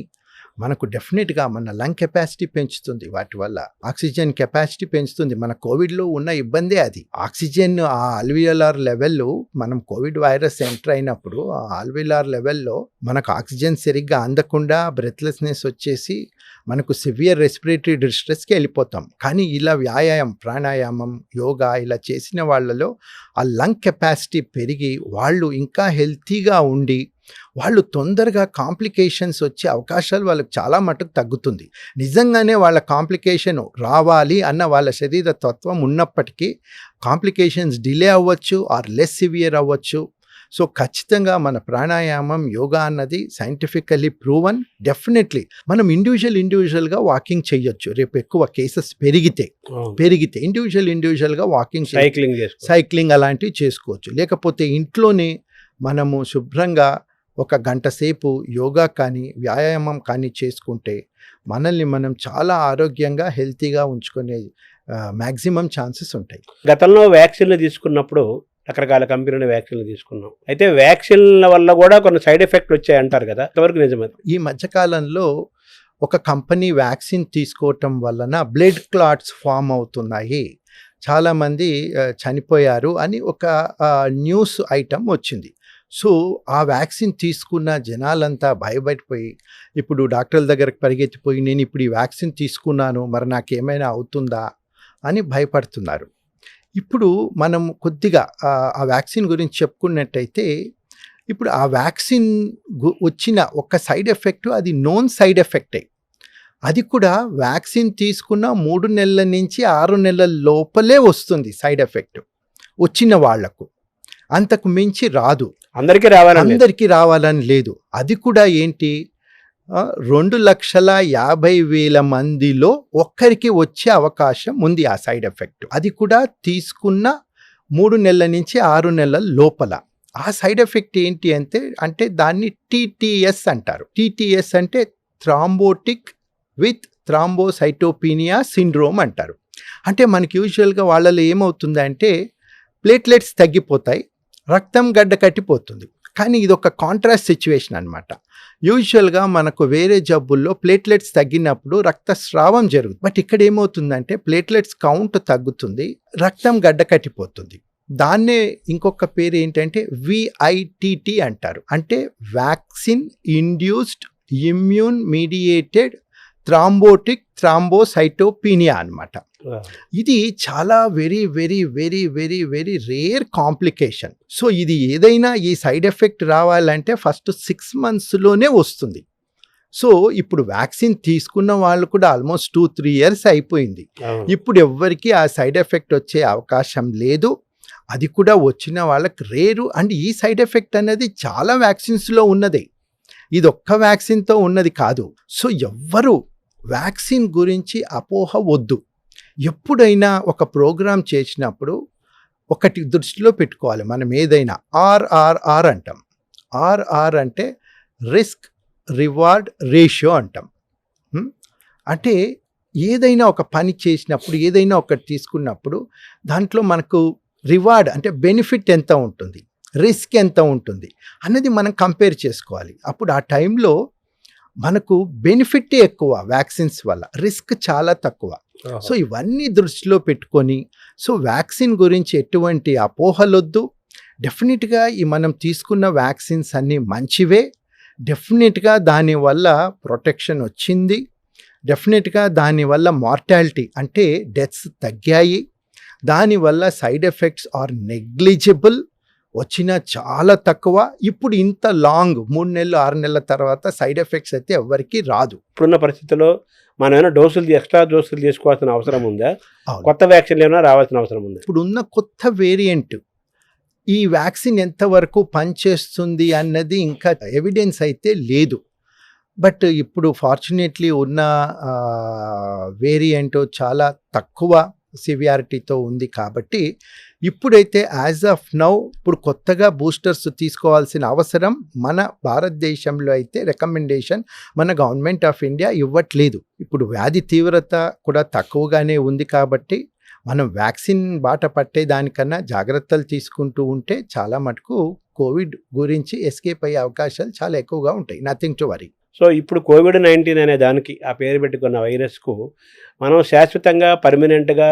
మనకు డెఫినెట్గా మన లంగ్ కెపాసిటీ పెంచుతుంది. వాటి వల్ల ఆక్సిజన్ కెపాసిటీ పెంచుతుంది. మన కోవిడ్లో ఉన్న ఇబ్బందే అది. ఆక్సిజన్ ఆ ఆల్వియోలార్ లెవెల్లో మనం కోవిడ్ వైరస్ ఎంటర్ అయినప్పుడు ఆ ఆల్వియోలార్ లెవెల్లో మనకు ఆక్సిజన్ సరిగ్గా అందకుండా బ్రెత్లెస్నెస్ వచ్చేసి మనకు సివియర్ రెస్పిరేటరీ డిస్ట్రెస్కి వెళ్ళిపోతాం. కానీ ఇలా వ్యాయామం, ప్రాణాయామం, యోగా ఇలా చేసిన వాళ్ళలో ఆ లంగ్ కెపాసిటీ పెరిగి వాళ్ళు ఇంకా హెల్తీగా ఉండి వాళ్ళు తొందరగా కాంప్లికేషన్స్ వచ్చే అవకాశాలు వాళ్ళకి చాలా మటుకు తగ్గుతుంది. నిజంగానే వాళ్ళ కాంప్లికేషన్ రావాలి అన్న వాళ్ళ శరీర తత్వం ఉన్నప్పటికీ కాంప్లికేషన్స్ డిలే అవ్వచ్చు ఆర్ లెస్ సివియర్ అవ్వచ్చు. సో ఖచ్చితంగా మన ప్రాణాయామం, యోగా అన్నది సైంటిఫికల్లీ ప్రూవన్. డెఫినెట్లీ మనం ఇండివిజువల్గా వాకింగ్ చేయొచ్చు. రేపు ఎక్కువ కేసెస్ పెరిగితే ఇండివిజువల్గా వాకింగ్, సైక్లింగ్ అలాంటివి చేసుకోవచ్చు. లేకపోతే ఇంట్లోనే మనము శుభ్రంగా ఒక గంట సేపు యోగా కానీ వ్యాయామం కానీ చేసుకుంటే మనల్ని మనం చాలా ఆరోగ్యంగా హెల్తీగా ఉంచుకునే మ్యాక్సిమం ఛాన్సెస్ ఉంటాయి. గతంలో వ్యాక్సిన్లు తీసుకున్నప్పుడు రకరకాల కంపెనీల వ్యాక్సిన్లు తీసుకున్నాం. అయితే వ్యాక్సిన్ల వల్ల కూడా కొన్ని సైడ్ ఎఫెక్ట్లు వచ్చాయి అంటారు కదా, ఎంతవరకు నిజమే? ఈ మధ్యకాలంలో ఒక కంపెనీ వ్యాక్సిన్ తీసుకోవటం వలన బ్లడ్ క్లాట్స్ ఫామ్ అవుతున్నాయి, చాలామంది చనిపోయారు అని ఒక న్యూస్ ఐటమ్ వచ్చింది. సో ఆ వ్యాక్సిన్ తీసుకున్న జనాలంతా భయపడిపోయి ఇప్పుడు డాక్టర్ల దగ్గరకు పరిగెత్తిపోయి నేను ఇప్పుడు ఈ వ్యాక్సిన్ తీసుకున్నాను మరి నాకేమైనా అవుతుందా అని భయపడుతున్నారు. ఇప్పుడు మనం కొద్దిగా ఆ వ్యాక్సిన్ గురించి చెప్పుకున్నట్టయితే ఇప్పుడు ఆ వ్యాక్సిన్ వచ్చిన ఒక సైడ్ ఎఫెక్ట్ అది నోన్ సైడ్ ఎఫెక్టే. అది కూడా వ్యాక్సిన్ తీసుకున్న 3 నెలల నుంచి 6 నెలల లోపలే వస్తుంది సైడ్ ఎఫెక్ట్ వచ్చిన వాళ్లకు. అంతకు మించి రాదు. అందరికీ రావాలని లేదు. అది కూడా ఏంటి 2,50,000 మందిలో ఒక్కరికి వచ్చే అవకాశం ఉంది ఆ సైడ్ ఎఫెక్ట్. అది కూడా తీసుకున్న 3 నెలల నుంచి 6 నెలల లోపల. ఆ సైడ్ ఎఫెక్ట్ ఏంటి అంటే దాన్ని టీటీఎస్ అంటారు. టీటీఎస్ అంటే థ్రాంబోటిక్ విత్ థ్రాంబోసైటోపీనియా సిండ్రోమ్ అంటారు. అంటే మనకి యూజువల్గా వాళ్ళలో ఏమవుతుందంటే ప్లేట్లెట్స్ తగ్గిపోతాయి, రక్తం గడ్డ కట్టిపోతుంది. కానీ ఇది ఒక కాంట్రాస్ట్ సిచ్యువేషన్ అనమాట. యూజువల్గా మనకు వేరే జబ్బుల్లో ప్లేట్లెట్స్ తగ్గినప్పుడు రక్తస్రావం జరుగుతుంది. బట్ ఇక్కడ ఏమవుతుందంటే ప్లేట్లెట్స్ కౌంట్ తగ్గుతుంది, రక్తం గడ్డ కట్టిపోతుంది. దాన్నే ఇంకొక పేరు ఏంటంటే విఐటిటి అంటారు. అంటే vaccine induced immune mediated thrombotic thrombocytopenia అన్నమాట. ఇది చాలా very very very very very rare complication. So ఇది ఏదైనా ఈ సైడ్ ఎఫెక్ట్ రావాలంటే ఫస్ట్ 6 monthsలోనే వస్తుంది. సో ఇప్పుడు వ్యాక్సిన్ తీసుకున్న వాళ్ళు కూడా ఆల్మోస్ట్ 2-3 years అయిపోయింది. ఇప్పుడు ఎవ్వరికి ఆ సైడ్ ఎఫెక్ట్ వచ్చే అవకాశం లేదు. అది కూడా వచ్చిన వాళ్ళకి రేరు. అండ్ ఈ సైడ్ ఎఫెక్ట్ అనేది చాలా వ్యాక్సిన్స్లో ఉన్నదే, ఇది ఒక్క వ్యాక్సిన్తో ఉన్నది కాదు. సో ఎవ్వరు వ్యాక్సిన్ గురించి అపోహ వద్దు. ఎప్పుడైనా ఒక ప్రోగ్రామ్ చేసినప్పుడు ఒకటి దృష్టిలో పెట్టుకోవాలి. మనం ఏదైనా RRR అంటాం. RR అంటే రిస్క్ రివార్డ్ రేషియో అంటాం. అంటే ఏదైనా ఒక పని చేసినప్పుడు, ఏదైనా ఒకటి తీసుకున్నప్పుడు దాంట్లో మనకు రివార్డ్ అంటే బెనిఫిట్ ఎంత ఉంటుంది, రిస్క్ ఎంత ఉంటుంది అన్నది మనం కంపేర్ చేసుకోవాలి. అప్పుడు ఆ టైంలో మనకు బెనిఫిట్ ఎక్కువ వ్యాక్సిన్స్ వల్ల, రిస్క్ చాలా తక్కువ. సో ఇవన్నీ దృష్టిలో పెట్టుకొని సో వ్యాక్సిన్ గురించి ఎటువంటి అపోహలొద్దు. డెఫినెట్గా ఈ మనం తీసుకున్న వ్యాక్సిన్స్ అన్నీ మంచివే. డెఫినెట్గా దానివల్ల ప్రొటెక్షన్ వచ్చింది. డెఫినెట్గా దానివల్ల మార్టాలిటీ అంటే డెత్స్ తగ్గాయి. దానివల్ల సైడ్ ఎఫెక్ట్స్ ఆర్ నెగ్లిజిబుల్. వచ్చినా చాలా తక్కువ. ఇప్పుడు ఇంత లాంగ్ 3 నెలలు 6 నెలల తర్వాత సైడ్ ఎఫెక్ట్స్ అయితే ఎవ్వరికీ రాదు. ఇప్పుడున్న పరిస్థితుల్లో మనం ఏమైనా ఎక్స్ట్రా డోసులు తీసుకోవాల్సిన అవసరం ఉందా? అవును. కొత్త వ్యాక్సిన్లు ఏమైనా రావాల్సిన అవసరం ఉందా? ఇప్పుడున్న కొత్త వేరియంట్ ఈ వ్యాక్సిన్ ఎంతవరకు పనిచేస్తుంది అన్నది ఇంకా ఎవిడెన్స్ అయితే లేదు. బట్ ఇప్పుడు ఫార్చునేట్లీ ఉన్న వేరియంట్ చాలా తక్కువ సివియారిటీతో ఉంది కాబట్టి ఇప్పుడైతే యాజ్ ఆఫ్ నౌ ఇప్పుడు కొత్తగా బూస్టర్స్ తీసుకోవాల్సిన అవసరం మన భారతదేశంలో అయితే రికమెండేషన్ మన గవర్నమెంట్ ఆఫ్ ఇండియా ఇవ్వట్లేదు. ఇప్పుడు వ్యాధి తీవ్రత కూడా తక్కువగానే ఉంది కాబట్టి మనం వ్యాక్సిన్ బాట పట్టే దానికన్నా జాగ్రత్తలు తీసుకుంటూ ఉంటే చాలా మటుకు కోవిడ్ గురించి ఎస్కేప్ అయ్యే అవకాశాలు చాలా ఎక్కువగా ఉంటాయి. Nothing to worry. సో ఇప్పుడు కోవిడ్-19 అనే దానికి ఆ పేరు పెట్టుకున్న వైరస్కు మనం శాశ్వతంగా పర్మనెంట్గా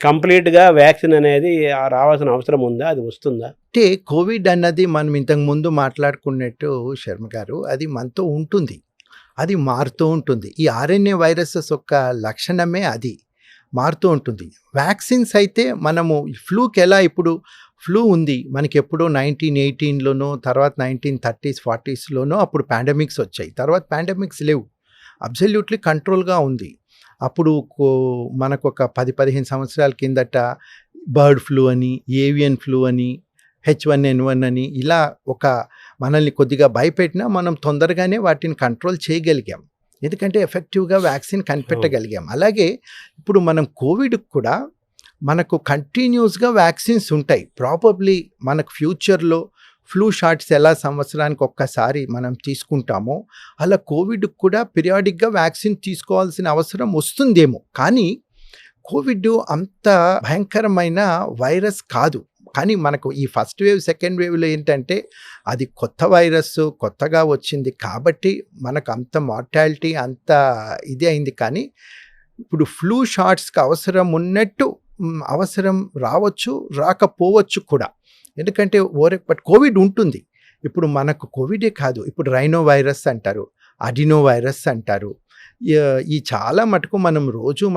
కంప్లీట్గా వ్యాక్సిన్ అనేది రావాల్సిన అవసరం ఉందా? అది వస్తుందా? అంటే కోవిడ్ అన్నది మనం ఇంతకు ముందు మాట్లాడుకున్నట్టు శర్మ గారు అది మనతో ఉంటుంది, అది మారుతూ ఉంటుంది. ఈ ఆర్ఎన్ఏ వైరసెస్ యొక్క లక్షణమే అది మారుతూ ఉంటుంది. వ్యాక్సిన్స్ అయితే మనము ఫ్లూకి ఎలా ఇప్పుడు ఫ్లూ ఉంది మనకి ఎప్పుడో 1918లోనో తర్వాత 1930s 40sలోనో అప్పుడు పాండమిక్స్ వచ్చాయి. తర్వాత పాండమిక్స్ లేవు, అబ్సల్యూట్లీ కంట్రోల్గా ఉంది. అప్పుడు మనకు ఒక 10-15 సంవత్సరాల కిందట బర్డ్ ఫ్లూ అని, ఏవియన్ ఫ్లూ అని, H1N1 అని ఇలా ఒక మనల్ని కొద్దిగా భయపెట్టినా మనం తొందరగానే వాటిని కంట్రోల్ చేయగలిగాం, ఎందుకంటే ఎఫెక్టివ్గా వ్యాక్సిన్ కనిపెట్టగలిగాం. అలాగే ఇప్పుడు మనం కోవిడ్ కూడా మనకు కంటిన్యూస్గా వ్యాక్సిన్స్ ఉంటాయి. ప్రాబబ్లీ మనకు ఫ్యూచర్లో ఫ్లూ షాట్స్ ఎలా సంవత్సరానికి ఒక్కసారి మనం తీసుకుంటామో అలా కోవిడ్ కూడా పీరియాడిక్గా వ్యాక్సిన్ తీసుకోవాల్సిన అవసరం వస్తుందేమో. కానీ కోవిడ్ అంత భయంకరమైన వైరస్ కాదు. కానీ మనకు ఈ ఫస్ట్ వేవ్ సెకండ్ వేవ్లో ఏంటంటే అది కొత్త వైరస్ కొత్తగా వచ్చింది కాబట్టి మనకు అంత మార్టాలిటీ అంత ఇది అయింది. కానీ ఇప్పుడు ఫ్లూ షాట్స్కి అవసరం ఉన్నట్టు అవసరం రావచ్చు, రాకపోవచ్చు కూడా, ఎందుకంటే బట్ కోవిడ్ ఉంటుంది. ఇప్పుడు మనకు కోవిడే కాదు, ఇప్పుడు రైనో వైరస్ అంటారు, అడినో వైరస్ అంటారు. ఈ చాలా మటుకు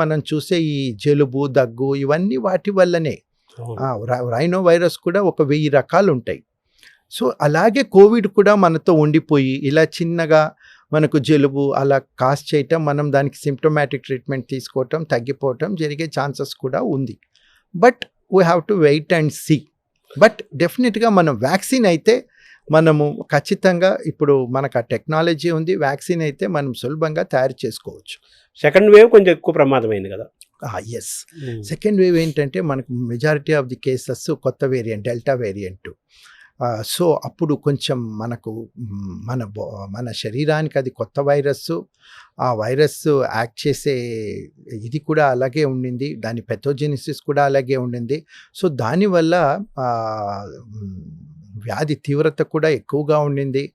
మనం చూసే ఈ జలుబు దగ్గు ఇవన్నీ వాటి వల్లనే. రైనో వైరస్ కూడా ఒక 1000 రకాలు ఉంటాయి. సో అలాగే కోవిడ్ కూడా మనతో ఉండిపోయి ఇలా చిన్నగా మనకు జలుబు అలా కాజ్ చేయటం, మనం దానికి సిమ్టమాటిక్ ట్రీట్మెంట్ తీసుకోవటం, తగ్గిపోవటం జరిగే ఛాన్సెస్ కూడా ఉంది. But we have to wait and see. But డెఫినెట్గా మనం వ్యాక్సిన్ అయితే మనము ఖచ్చితంగా ఇప్పుడు మనకు ఆ టెక్నాలజీ ఉంది, వ్యాక్సిన్ అయితే మనం సులభంగా తయారు చేసుకోవచ్చు. సెకండ్ వేవ్ కొంచెం ఎక్కువ ప్రమాదమైంది కదా? ఎస్. సెకండ్ వేవ్ ఏంటంటే మనకు మెజారిటీ ఆఫ్ ది కేసెస్ కొత్త వేరియంట్ డెల్టా వేరియంట్. సో అప్పుడు కొంచెం మనకు మన శరీరానికి అది కొత్త వైరస్, ఆ వైరస్ యాక్ట్ చేసే ఇది కూడా అలాగే ఉండింది, దాని పెథోజెనిసిస్ కూడా అలాగే ఉండింది. సో దానివల్ల వ్యాధి తీవ్రత కూడా ఎక్కువగా ఉండింది.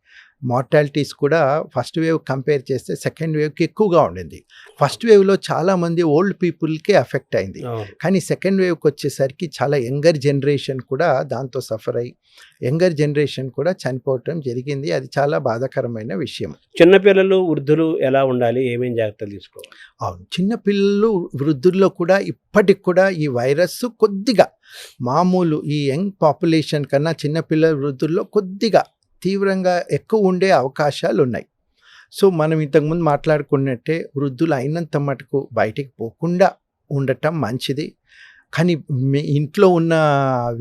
మార్టాలిటీస్ కూడా ఫస్ట్ వేవ్ కంపేర్ చేస్తే సెకండ్ వేవ్కి ఎక్కువగా ఉండింది. ఫస్ట్ వేవ్లో చాలామంది ఓల్డ్ పీపుల్కే ఎఫెక్ట్ అయింది, కానీ సెకండ్ వేవ్కి వచ్చేసరికి చాలా యంగర్ జనరేషన్ కూడా దాంతో సఫర్ అయ్యి యంగర్ జనరేషన్ కూడా చనిపోవటం జరిగింది. అది చాలా బాధాకరమైన విషయం. చిన్నపిల్లలు వృద్ధులు ఎలా ఉండాలి, ఏమేం జాగ్రత్తలు తీసుకోవాలి? అవును, చిన్నపిల్లలు వృద్ధుల్లో కూడా ఇప్పటికి కూడా ఈ వైరస్ కొద్దిగా మామూలు ఈ యంగ్ పాపులేషన్ కన్నా చిన్నపిల్లల వృద్ధుల్లో కొద్దిగా తీవ్రంగా ఎక్కువ ఉండే అవకాశాలు ఉన్నాయి. సో మనం ఇంతకుముందు మాట్లాడుకున్నట్టే వృద్ధులు అయినంత మటుకు బయటికి పోకుండా ఉండటం మంచిది. కానీ ఇంట్లో ఉన్న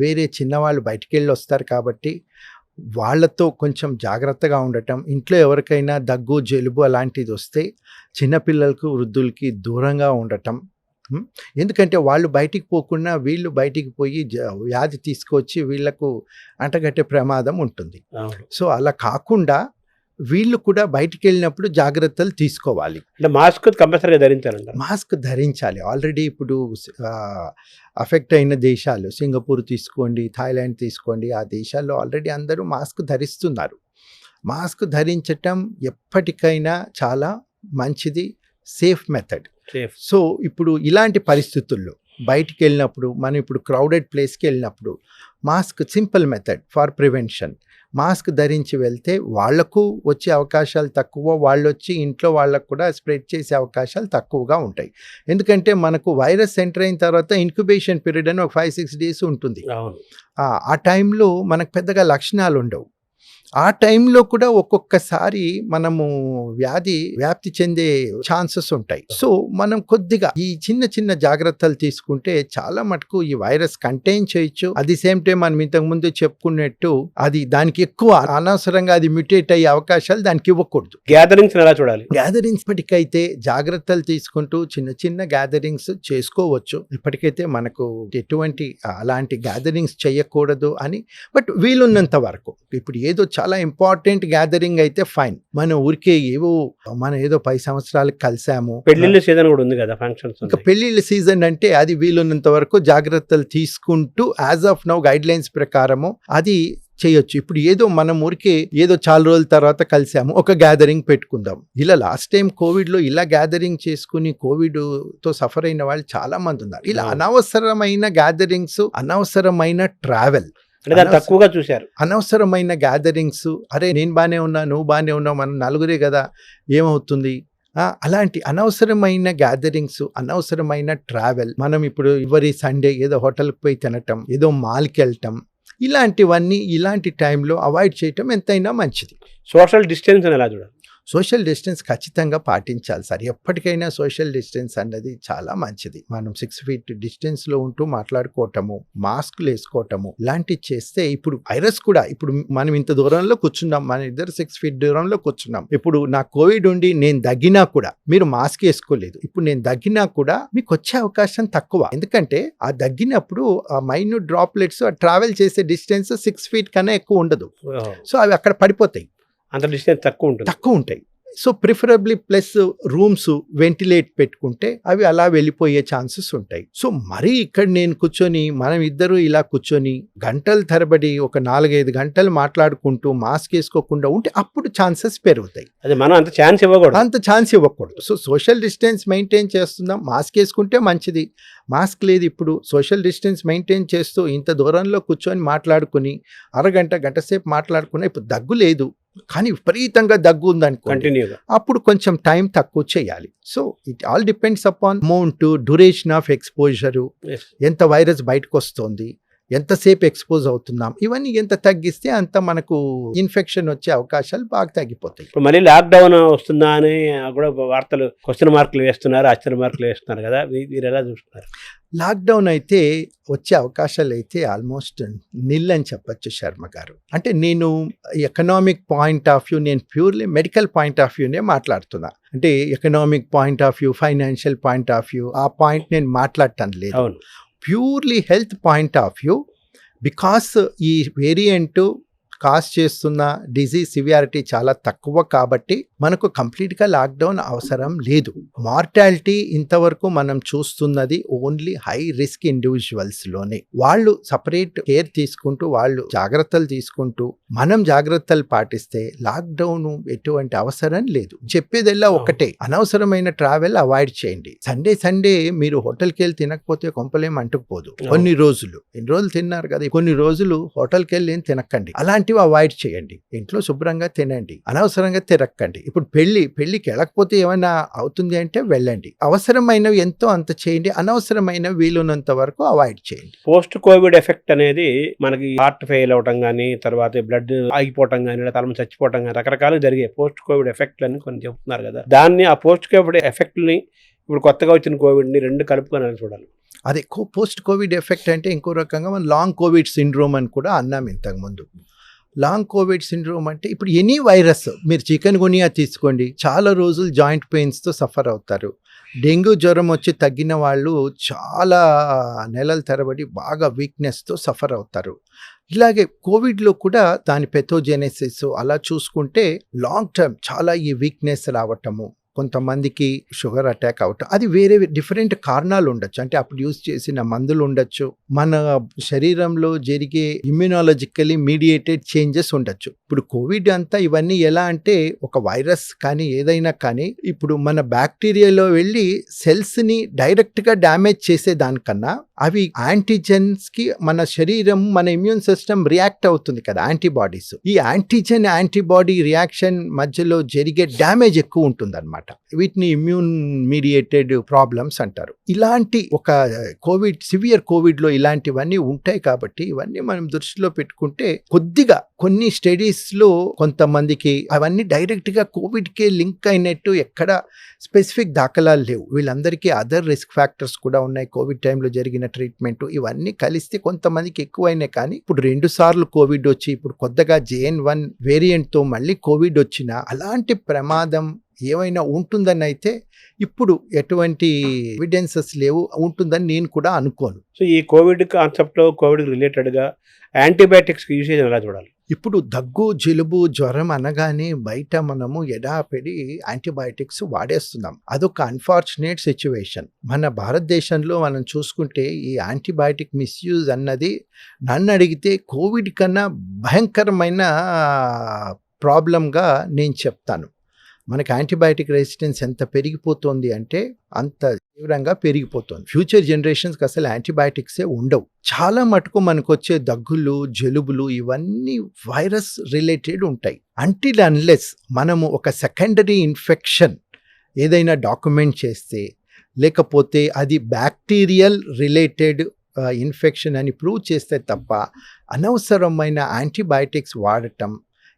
వేరే చిన్నవాళ్ళు బయటికి వెళ్ళి వస్తారు కాబట్టి వాళ్ళతో కొంచెం జాగ్రత్తగా ఉండటం. ఇంట్లో ఎవరికైనా దగ్గు జలుబు అలాంటిది వస్తే చిన్నపిల్లలకు వృద్ధులకి దూరంగా ఉండటం. ఎందుకంటే వాళ్ళు బయటికి పోకుండా వీళ్ళు బయటికి పోయి వ్యాధి తీసుకొచ్చి వీళ్లకు అంటగట్టే ప్రమాదం ఉంటుంది. సో అలా కాకుండా వీళ్ళు కూడా బయటికి వెళ్ళినప్పుడు జాగ్రత్తలు తీసుకోవాలి. మాస్క్ కంపల్సరీగా ధరించాలంట. మాస్క్ ధరించాలి. ఆల్రెడీ ఇప్పుడు అఫెక్ట్ అయిన దేశాలు సింగపూర్ తీసుకోండి, థాయిలాండ్ తీసుకోండి, ఆ దేశాల్లో ఆల్రెడీ అందరూ మాస్క్ ధరిస్తున్నారు. మాస్క్ ధరించటం ఎప్పటికైనా చాలా మంచిది, సేఫ్ మెథడ్. సో ఇప్పుడు ఇలాంటి పరిస్థితుల్లో బయటికి వెళ్ళినప్పుడు మనం ఇప్పుడు క్రౌడెడ్ ప్లేస్కి వెళ్ళినప్పుడు mask simple method for prevention. Mask ధరించి వెళ్తే వాళ్లకు వచ్చే అవకాశాలు తక్కువ, వాళ్ళు వచ్చి ఇంట్లో వాళ్ళకు కూడా స్ప్రెడ్ చేసే అవకాశాలు తక్కువగా ఉంటాయి. ఎందుకంటే మనకు వైరస్ ఎంటర్ అయిన తర్వాత ఇంక్యుబేషన్ పీరియడ్ అని ఒక 5-6 డేస్ ఉంటుంది. ఆ టైంలో మనకు పెద్దగా లక్షణాలు ఉండవు. ఆ టైంలో కూడా ఒక్కొక్కసారి మనము వ్యాప్తి చెందే ఛాన్సెస్ ఉంటాయి. సో మనం కొద్దిగా ఈ చిన్న చిన్న జాగ్రత్తలు తీసుకుంటే చాలా మటుకు ఈ వైరస్ కంటైన్ చేయొచ్చు. అది సేమ్ టైం మనం ఇంతకు ముందు చెప్పుకున్నట్టు అది దానికి ఎక్కువ అనవసరంగా అది మ్యూటేట్ అయ్యే అవకాశాలు దానికి ఇవ్వకూడదు. గ్యాదరింగ్స్ ఎలా చూడాలి? గ్యాదరింగ్స్ ఇప్పటికైతే జాగ్రత్తలు తీసుకుంటూ చిన్న చిన్న గ్యాదరింగ్స్ చేసుకోవచ్చు. ఇప్పటికైతే మనకు ఎటువంటి అలాంటి గ్యాదరింగ్స్ చేయకూడదు అని, బట్ వీలున్నంత వరకు. ఇప్పుడు ఏదో చాలా ఇంపార్టెంట్ గ్యాదరింగ్ అయితే ఫైన్, మన ఊరికే మనం ఏదో 10 సంవత్సరాలకు కలిసాము, పెళ్లిళ్ళ సీజన్ కూడా ఉంది కదా, ఫంక్షన్స్. ఇంకా పెళ్లిళ్ళ సీజన్ అంటే అది వీలున్నంత వరకు జాగ్రత్తలు తీసుకుంటూ as of now guide lines ప్రకారము అది చేయొచ్చు. ఇప్పుడు ఏదో మనం ఊరికే ఏదో చాలా రోజుల తర్వాత కలిసాము, ఒక గ్యాదరింగ్ పెట్టుకుందాం. ఇలా లాస్ట్ టైం కోవిడ్లో ఇలా గ్యాదరింగ్ చేసుకుని కోవిడ్తో సఫర్ అయిన వాళ్ళు చాలా మంది ఉన్నారు. ఇలా అనవసరమైన గ్యాదరింగ్స్, అనవసరమైన ట్రావెల్ తక్కువగా చూశారు. అనవసరమైన గ్యాదరింగ్స్, అరే నేను బానే ఉన్నా, నువ్వు బానే ఉన్నావు, మనం నలుగురే కదా, ఏమవుతుంది, అలాంటి అనవసరమైన గ్యాదరింగ్స్, అనవసరమైన ట్రావెల్. మనం ఇప్పుడు ఎవరి సండే ఏదో హోటల్కి పోయి తినటం, ఏదో మాల్కి వెళ్ళటం, ఇలాంటివన్నీ ఇలాంటి టైంలో అవాయిడ్ చేయటం ఎంతైనా మంచిది. సోషల్ డిస్టెన్స్ ఎలా చూడాలి? సోషల్ డిస్టెన్స్ ఖచ్చితంగా పాటించాలి సార్. ఎప్పటికైనా సోషల్ డిస్టెన్స్ అన్నది చాలా మంచిది. మనం 6 feet డిస్టెన్స్లో ఉంటూ మాట్లాడుకోవటము, మాస్కులు వేసుకోవటము ఇలాంటివి చేస్తే, ఇప్పుడు వైరస్ కూడా, ఇప్పుడు మనం ఇంత దూరంలో కూర్చున్నాం, మన ఇద్దరు 6 feet దూరంలో కూర్చున్నాం. ఇప్పుడు నా కోవిడ్ ఉండి నేను దగ్గినా కూడా మీరు మాస్క్ వేసుకోలేదు, ఇప్పుడు నేను దగ్గినా కూడా మీకు వచ్చే అవకాశం తక్కువ. ఎందుకంటే ఆ దగ్గినప్పుడు ఆ మైన్యూట్ డ్రాప్లెట్స్ ట్రావెల్ చేసే డిస్టెన్స్ 6 feet కన్నా ఎక్కువ ఉండదు. సో అవి అక్కడ పడిపోతాయి, అంత డిస్టెన్స్ తక్కువ ఉంటాయి. So preferably plus rooms ventilate పెట్టుకుంటే అవి అలా వెళ్ళిపోయే ఛాన్సెస్ ఉంటాయి. సో మరీ ఇక్కడ నేను కూర్చొని, మనం ఇద్దరు ఇలా కూర్చొని గంటల తరబడి ఒక 4-5 గంటలు మాట్లాడుకుంటూ మాస్క్ వేసుకోకుండా ఉంటే అప్పుడు ఛాన్సెస్ పెరుగుతాయి. అదే మనం అంత ఛాన్స్ ఇవ్వకూడదు. సో సోషల్ డిస్టెన్స్ మెయింటైన్ చేస్తున్నాం, మాస్క్ వేసుకుంటే మంచిది. మాస్క్ లేదు, ఇప్పుడు సోషల్ డిస్టెన్స్ మెయింటైన్ చేస్తూ ఇంత దూరంలో కూర్చొని మాట్లాడుకుని గంట సేపు మాట్లాడుకున్నా, ఇప్పుడు దగ్గు లేదు కానీ విపరీతంగా దగ్గు ఉందనుకోండి, అప్పుడు కొంచెం టైం తక్కువ చేయాలి. So it all depends upon amount, duration of exposure, ఎంత వైరస్ బయటకు వస్తుంది, ఎంతసేపు ఎక్స్పోజ్ అవుతున్నాం, ఇవన్నీ ఎంత తగ్గిస్తే అంత మనకు ఇన్ఫెక్షన్ వచ్చే అవకాశాలు బాగా తగ్గిపోతాయి. ఇప్పుడు మళ్ళీ లాక్డౌన్ వస్తుందా అని కూడా వార్తలు క్వశ్చన్ మార్కులు వేస్తున్నారు, ఆశ్చర్య మార్కులు వేస్తున్నారు కదా, మీరు ఎలా చూస్తున్నారు? లాక్డౌన్ అయితే వచ్చే అవకాశాలు అయితే ఆల్మోస్ట్ నిల్ అని చెప్పచ్చు శర్మ గారు. అంటే నేను ఎకనామిక్ పాయింట్ ఆఫ్ వ్యూ, నేను ప్యూర్లీ మెడికల్ పాయింట్ ఆఫ్ వ్యూనే మాట్లాడుతున్నా. అంటే economic point of view, financial point of view, ఆ పాయింట్ నేను మాట్లాడటం లేదు. Purely health point of view, because ఈ వేరియంట్ కాజ్ చేస్తున్న డిజీజ్ సివియారిటీ చాలా తక్కువ కాబట్టి మనకు కంప్లీట్గా లాక్డౌన్ అవసరం లేదు. మార్టాలిటీ ఇంతవరకు మనం చూస్తున్నది ఓన్లీ హై రిస్క్ ఇండివిజువల్స్లోనే. వాళ్ళు సపరేట్ కేర్ తీసుకుంటూ, వాళ్ళు జాగ్రత్తలు తీసుకుంటూ, మనం జాగ్రత్తలు పాటిస్తే లాక్డౌన్ ఎటువంటి అవసరం లేదు. చెప్పేదల్లా ఒకటే, అనవసరమైన ట్రావెల్ అవాయిడ్ చేయండి. సండే మీరు హోటల్కి వెళ్ళి తినకపోతే కొంపలేం అంటుకుపోదు. కొన్ని రోజులు, ఎన్ని రోజులు తిన్నారు కదా, కొన్ని రోజులు హోటల్కి వెళ్ళి ఏం తినకండి, అలాంటివి అవాయిడ్ చేయండి. ఇంట్లో శుభ్రంగా తినండి, అనవసరంగా తిరక్కండి. ఇప్పుడు పెళ్లికి వెళ్ళకపోతే ఏమైనా అవుతుంది అంటే వెళ్ళండి, అవసరమైనవి ఎంతో అంత చేయండి, అనవసరమైన వీలున్నంత వరకు అవాయిడ్ చేయండి. పోస్ట్ కోవిడ్ ఎఫెక్ట్ అనేది మనకి హార్ట్ ఫెయిల్ అవటం కానీ, తర్వాత బ్లడ్ ఆగిపోవటం కానీ, తల చచ్చిపోవటం కానీ, రకరకాలు జరిగే పోస్ట్ కోవిడ్ ఎఫెక్ట్లు అని కొన్ని చెప్తున్నారు కదా, దాన్ని ఆ పోస్ట్ కోవిడ్ ఎఫెక్ట్ని ఇప్పుడు కొత్తగా వచ్చిన కోవిడ్ని రెండు కలుపుకొని చూడాలి. అదే పోస్ట్ కోవిడ్ ఎఫెక్ట్ అంటే ఇంకో రకంగా మనం లాంగ్ కోవిడ్ సిండ్రోమ్ అని కూడా అన్నాం ఇంతకుముందు. లాంగ్ కోవిడ్ సిండ్రోమ్ అంటే ఇప్పుడు ఎనీ వైరస్, మీరు చికెన్ గునియా తీసుకోండి, చాలా రోజులు జాయింట్ పెయిన్స్తో సఫర్ అవుతారు. డెంగ్యూ జ్వరం వచ్చి తగ్గిన వాళ్ళు చాలా నెలల తరబడి బాగా వీక్నెస్తో సఫర్ అవుతారు. ఇలాగే కోవిడ్లో కూడా దాని పెథోజెనెసిస్ అలా చూసుకుంటే లాంగ్ టర్మ్ చాలా ఈ వీక్నెస్ రావటము, కొంతమందికి షుగర్ అటాక్ అవటం, అది వేరే డిఫరెంట్ కారణాలు ఉండొచ్చు. అంటే అప్పుడు యూజ్ చేసిన మందులు ఉండొచ్చు, మన శరీరంలో జరిగే ఇమ్యూనాలజికలీ మీడియేటెడ్ చేంజెస్ ఉండొచ్చు. ఇప్పుడు కోవిడ్ అంతా ఇవన్నీ ఎలా అంటే ఒక వైరస్ కానీ ఏదైనా కానీ ఇప్పుడు మన బ్యాక్టీరియాలో వెళ్ళి సెల్స్ ని డైరెక్ట్ గా డ్యామేజ్ చేసే దానికన్నా అవి యాంటీజెన్స్ కి మన శరీరం, మన ఇమ్యూన్ సిస్టమ్ రియాక్ట్ అవుతుంది కదా, యాంటీబాడీస్. ఈ యాంటీజెన్ యాంటీబాడీ రియాక్షన్ మధ్యలో జరిగే డ్యామేజ్ ఎక్కువ ఉంటుంది అనమాట. వీటిని ఇమ్యూన్ మీడియేటెడ్ ప్రాబ్లమ్స్ అంటారు. ఇలాంటి ఒక కోవిడ్, సివియర్ కోవిడ్ లో ఇలాంటివన్నీ ఉంటాయి కాబట్టి ఇవన్నీ మనం దృష్టిలో పెట్టుకుంటే కొద్దిగా కొన్ని స్టడీస్ లో కొంతమందికి అవన్నీ డైరెక్ట్ గా కోవిడ్ కే లింక్ అయినట్టు ఎక్కడ స్పెసిఫిక్ దాఖలాలు లేవు. వీళ్ళందరికీ అదర్ రిస్క్ ఫ్యాక్టర్స్ కూడా ఉన్నాయి. కోవిడ్ టైంలో జరిగిన ట్రీట్మెంట్ ఇవన్నీ కలిస్తే కొంతమందికి ఎక్కువైనాయి. కానీ ఇప్పుడు 2 సార్లు కోవిడ్ వచ్చి ఇప్పుడు కొత్తగా JN.1 వేరియంట్ తో మళ్ళీ కోవిడ్ వచ్చిన అలాంటి ప్రమాదం ఏమైనా ఉంటుందని అయితే ఇప్పుడు ఎటువంటి ఎవిడెన్సెస్ లేవు, ఉంటుందని నేను కూడా అనుకోను. సో ఈ కోవిడ్ కాన్సెప్ట్ లో కోవిడ్ రిలేటెడ్ గా యాంటీబయాటిక్స్ యూసేజ్ ఎలా చూడాలి? ఇప్పుడు దగ్గు, జలుబు, జ్వరం అనగానే బయట మనము ఎడాపెడి యాంటీబయాటిక్స్ వాడేస్తున్నాం. అదొక అన్ఫార్చునేట్ సిచ్యువేషన్. మన భారతదేశంలో మనం చూసుకుంటే ఈ యాంటీబయాటిక్ మిస్యూజ్ అన్నది నన్ను అడిగితే కోవిడ్ కన్నా భయంకరమైన ప్రాబ్లంగా నేను చెప్తాను. మనకి యాంటీబయాటిక్ రెసిస్టెన్స్ ఎంత పెరిగిపోతుంది అంటే అంత తీవ్రంగా పెరిగిపోతుంది. ఫ్యూచర్ జనరేషన్స్కి అసలు యాంటీబయాటిక్సే ఉండవు. చాలా మటుకు మనకు వచ్చే దగ్గులు, జలుబులు ఇవన్నీ వైరస్ రిలేటెడ్ ఉంటాయి. అంటిల్ అన్లెస్ మనము ఒక సెకండరీ ఇన్ఫెక్షన్ ఏదైనా డాక్యుమెంట్ చేస్తే, లేకపోతే అది బ్యాక్టీరియల్ రిలేటెడ్ ఇన్ఫెక్షన్ అని ప్రూవ్ చేస్తే తప్ప అనవసరమైన యాంటీబయాటిక్స్ వాడటం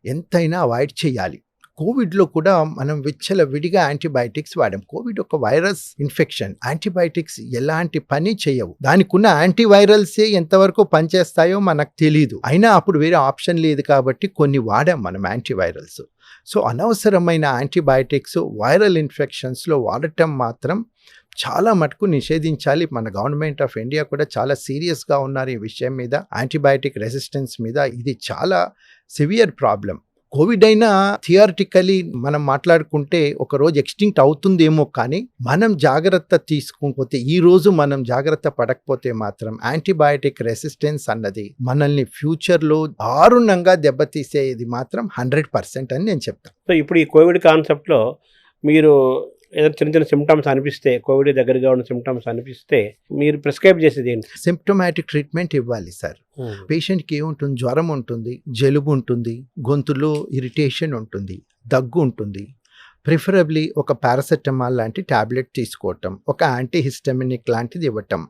ఎంతైనా అవాయిడ్ చేయాలి. కోవిడ్లో కూడా మనం విచ్చలవిడిగా యాంటీబయాటిక్స్ వాడాం. కోవిడ్ ఒక వైరస్ ఇన్ఫెక్షన్, యాంటీబయాటిక్స్ ఎలాంటి పని చేయవు. దానికి ఉన్న యాంటీవైరల్సే ఎంతవరకు పనిచేస్తాయో మనకు తెలియదు. అయినా అప్పుడు వేరే ఆప్షన్ లేదు కాబట్టి కొన్ని వాడాం మనం యాంటీవైరల్స్. సో అనవసరమైన యాంటీబయాటిక్స్ వైరల్ ఇన్ఫెక్షన్స్లో వాడటం మాత్రం చాలా మటుకు నిషేధించాలి. మన గవర్నమెంట్ ఆఫ్ ఇండియా కూడా చాలా సీరియస్గా ఉన్నారు ఈ విషయం మీద, యాంటీబయాటిక్ రెసిస్టెన్స్ మీద. ఇది చాలా సివియర్ ప్రాబ్లం. కోవిడ్ అయినా థియరిటికలీ మనం మాట్లాడుకుంటే ఒక రోజు ఎక్స్టింక్ట్ అవుతుందేమో, కానీ మనం జాగ్రత్త తీసుకోకపోతే, ఈ రోజు మనం జాగ్రత్త పడకపోతే మాత్రం యాంటీబయాటిక్ రెసిస్టెన్స్ అన్నది మనల్ని ఫ్యూచర్లో దారుణంగా దెబ్బతీసేది మాత్రం 100% అని నేను చెప్తాను. సో ఇప్పుడు ఈ కోవిడ్ కాన్సెప్ట్లో మీరు ఏదైనా చిన్న చిన్న సిమ్టమ్స్ అనిపిస్తే, కోవిడ్ దగ్గరగా ఉన్న సిమ్టమ్స్ అనిపిస్తే మీరు ప్రిస్క్రైబ్ చేసేది ఏంటి? సిమ్టమాటిక్ ట్రీట్మెంట్ ఇవ్వాలి సార్. పేషెంట్కి ఏముంటుంది? జ్వరం ఉంటుంది, జలుబు ఉంటుంది, గొంతులో ఇరిటేషన్ ఉంటుంది, దగ్గు ఉంటుంది. ప్రిఫరబ్లీ ఒక పారాసెటమాల్ లాంటి ట్యాబ్లెట్ తీసుకోవటం, ఒక యాంటీహిస్టమినిక్ లాంటిది ఇవ్వటం,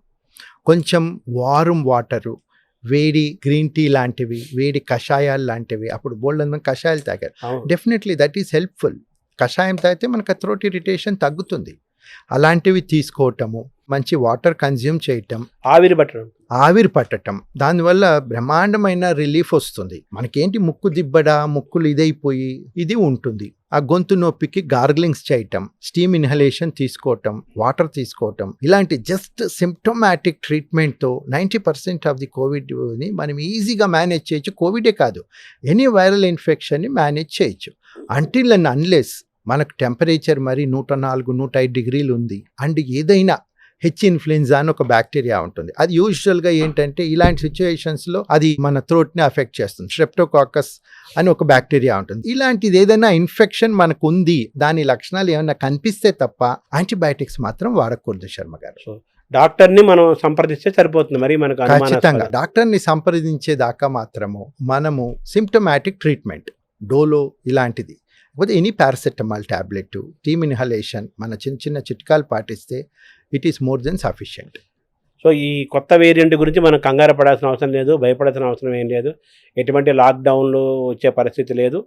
కొంచెం వారం వాటరు, వేడి గ్రీన్ టీ లాంటివి, వేడి కషాయాలు లాంటివి. అప్పుడు బోల్డ్ కషాయాలు తాగారు, డెఫినెట్లీ దట్ ఈస్ హెల్ప్ఫుల్. కషాయం తాగితే మనకు థ్రోట్ ఇరిటేషన్ తగ్గుతుంది. అలాంటివి తీసుకోవటము, మంచి వాటర్ కన్జ్యూమ్ చేయటం, ఆవిరి పట్టటం, దానివల్ల బ్రహ్మాండమైన రిలీఫ్ వస్తుంది. మనకేంటి ముక్కు దిబ్బడ, ముక్కులు ఇదైపోయి ఇది ఉంటుంది. ఆ గొంతు నొప్పికి గార్గ్లింగ్స్ చేయటం, స్టీమ్ ఇన్హలేషన్ తీసుకోవటం, వాటర్ తీసుకోవటం, ఇలాంటి జస్ట్ సిమ్టమాటిక్ ట్రీట్మెంట్తో 90% ఆఫ్ ది కోవిడ్ని మనం ఈజీగా మేనేజ్ చేయొచ్చు. కోవిడే కాదు, ఎనీ వైరల్ ఇన్ఫెక్షన్ని మేనేజ్ చేయొచ్చు. అంటిల్ అండ్ అన్లెస్ మనకు టెంపరేచర్ మరి 104, 105 డిగ్రీలు ఉంది అండ్ ఏదైనా ఇన్ఫ్లుయెన్జా అని ఒక బ్యాక్టీరియా ఉంటుంది. అది యూజువల్గా ఏంటంటే ఇలాంటి సిచ్యువేషన్స్లో అది మన థ్రోట్ని అఫెక్ట్ చేస్తుంది. స్ట్రెప్టోకాకస్ అని ఒక బ్యాక్టీరియా ఉంటుంది. ఇలాంటిది ఏదైనా ఇన్ఫెక్షన్ మనకు ఉంది, దాని లక్షణాలు ఏమైనా కనిపిస్తే తప్ప యాంటీబయాటిక్స్ మాత్రం వాడకూడదు శర్మ గారు. డాక్టర్ని మనం సంప్రదిస్తే సరిపోతుంది. మరి మనకు ఖచ్చితంగా డాక్టర్ని సంప్రదించేదాకా మాత్రము మనము సిమ్టమాటిక్ ట్రీట్మెంట్, డోలో ఇలాంటిది, లేకపోతే any paracetamol tablet, team inhalation, మన చిన్న చిన్న చిట్కాలు పాటిస్తే it is more than sufficient. So ఈ కొత్త వేరియంట్ గురించి మనం కంగారు పడాల్సిన అవసరం లేదు, భయపడాల్సిన అవసరం ఏం లేదు. ఎటువంటి లాక్డౌన్లు వచ్చే పరిస్థితి లేదు.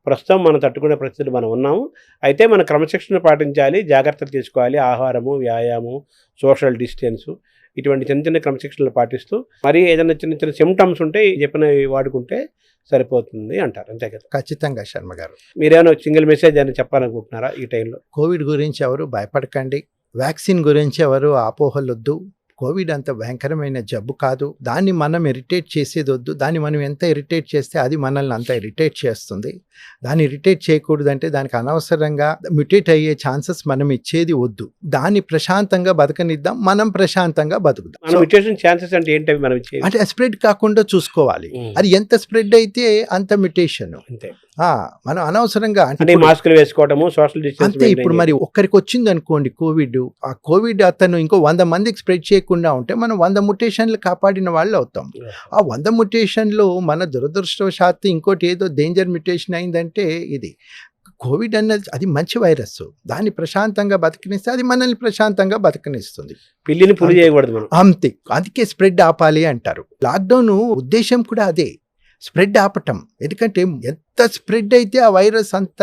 ప్రస్తుతం మనం తట్టుకునే పరిస్థితులు మనం ఉన్నాము. అయితే మన క్రమశిక్షణ పాటించాలి, జాగ్రత్తలు తీసుకోవాలి. ఆహారము, వ్యాయామం, సోషల్ డిస్టెన్సు, ఇటువంటి చిన్న చిన్న క్రమశిక్షణలు పాటిస్తూ మరి ఏదైనా చిన్న చిన్న సిమ్టమ్స్ ఉంటే చెప్పినవి వాడుకుంటే సరిపోతుంది అంటారు. అంతే కదా? ఖచ్చితంగా శర్మ గారు. మీరేమైనా సింగిల్ మెసేజ్ అని చెప్పాలనుకుంటున్నారా ఈ టైంలో? కోవిడ్ గురించి ఎవరు భయపడకండి, వ్యాక్సిన్ గురించి ఎవరు అపోహలొద్దు. కోవిడ్ అంత భయంకరమైన జబ్బు కాదు. దాన్ని మనం ఇరిటేట్ చేసేది వద్దు. దాన్ని మనం ఎంత ఇరిటేట్ చేస్తే అది మనల్ని అంత ఇరిటేట్ చేస్తుంది. దాన్ని ఇరిటేట్ చేయకూడదంటే దానికి అనవసరంగా మ్యూటేట్ అయ్యే ఛాన్సెస్ మనం ఇచ్చేది వద్దు. దాన్ని ప్రశాంతంగా బతకనిద్దాం, మనం ప్రశాంతంగా బతుకుదాం. మనం మ్యుటేషన్ ఛాన్సెస్ అంటే ఏంటి మనం ఇచ్చేవి? అంటే స్ప్రెడ్ కాకుండా చూసుకోవాలి. అది ఎంత స్ప్రెడ్ అయితే అంత మ్యుటేషన్. అంతే. మనం అనవసరంగా అంటే మాస్కులు వేసుకోవడము, సోషల్ డిస్టెన్స్. అంతే. ఇప్పుడు మరి ఒక్కరికి వచ్చింది అనుకోండి కోవిడ్, ఆ కోవిడ్ అతను ఇంకో 100 మందికి స్ప్రెడ్ చేయకుండా ఉంటే మనం 100 మ్యుటేషన్లు కాపాడిన వాళ్ళు అవుతాం. ఆ 100 మ్యుటేషన్లు మన దురదృష్టవశాత్తు ఇంకోటి ఏదో డేంజర్ మ్యుటేషన్ అయిందంటే ఇది కోవిడ్ అన్నది అది మంచి వైరస్. దాన్ని ప్రశాంతంగా బతికినిస్తే అది మనల్ని ప్రశాంతంగా బతికనిస్తుంది. పిల్లిని పులి చేయకూడదు మనం. అంతే. అందుకే స్ప్రెడ్ ఆపాలి అంటారు. లాక్డౌన్ ఉద్దేశం కూడా అదే, స్ప్రెడ్ ఆపటం. ఎందుకంటే ఎంత స్ప్రెడ్ అయితే ఆ వైరస్ అంత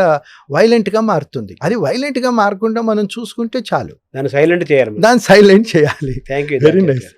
వైలెంట్గా మారుతుంది. అది వైలెంట్గా మారకుండా మనం చూసుకుంటే చాలు. దాన్ని సైలెంట్ చేయాలి. దాన్ని సైలెంట్ చేయాలి. Thank you. Very nice.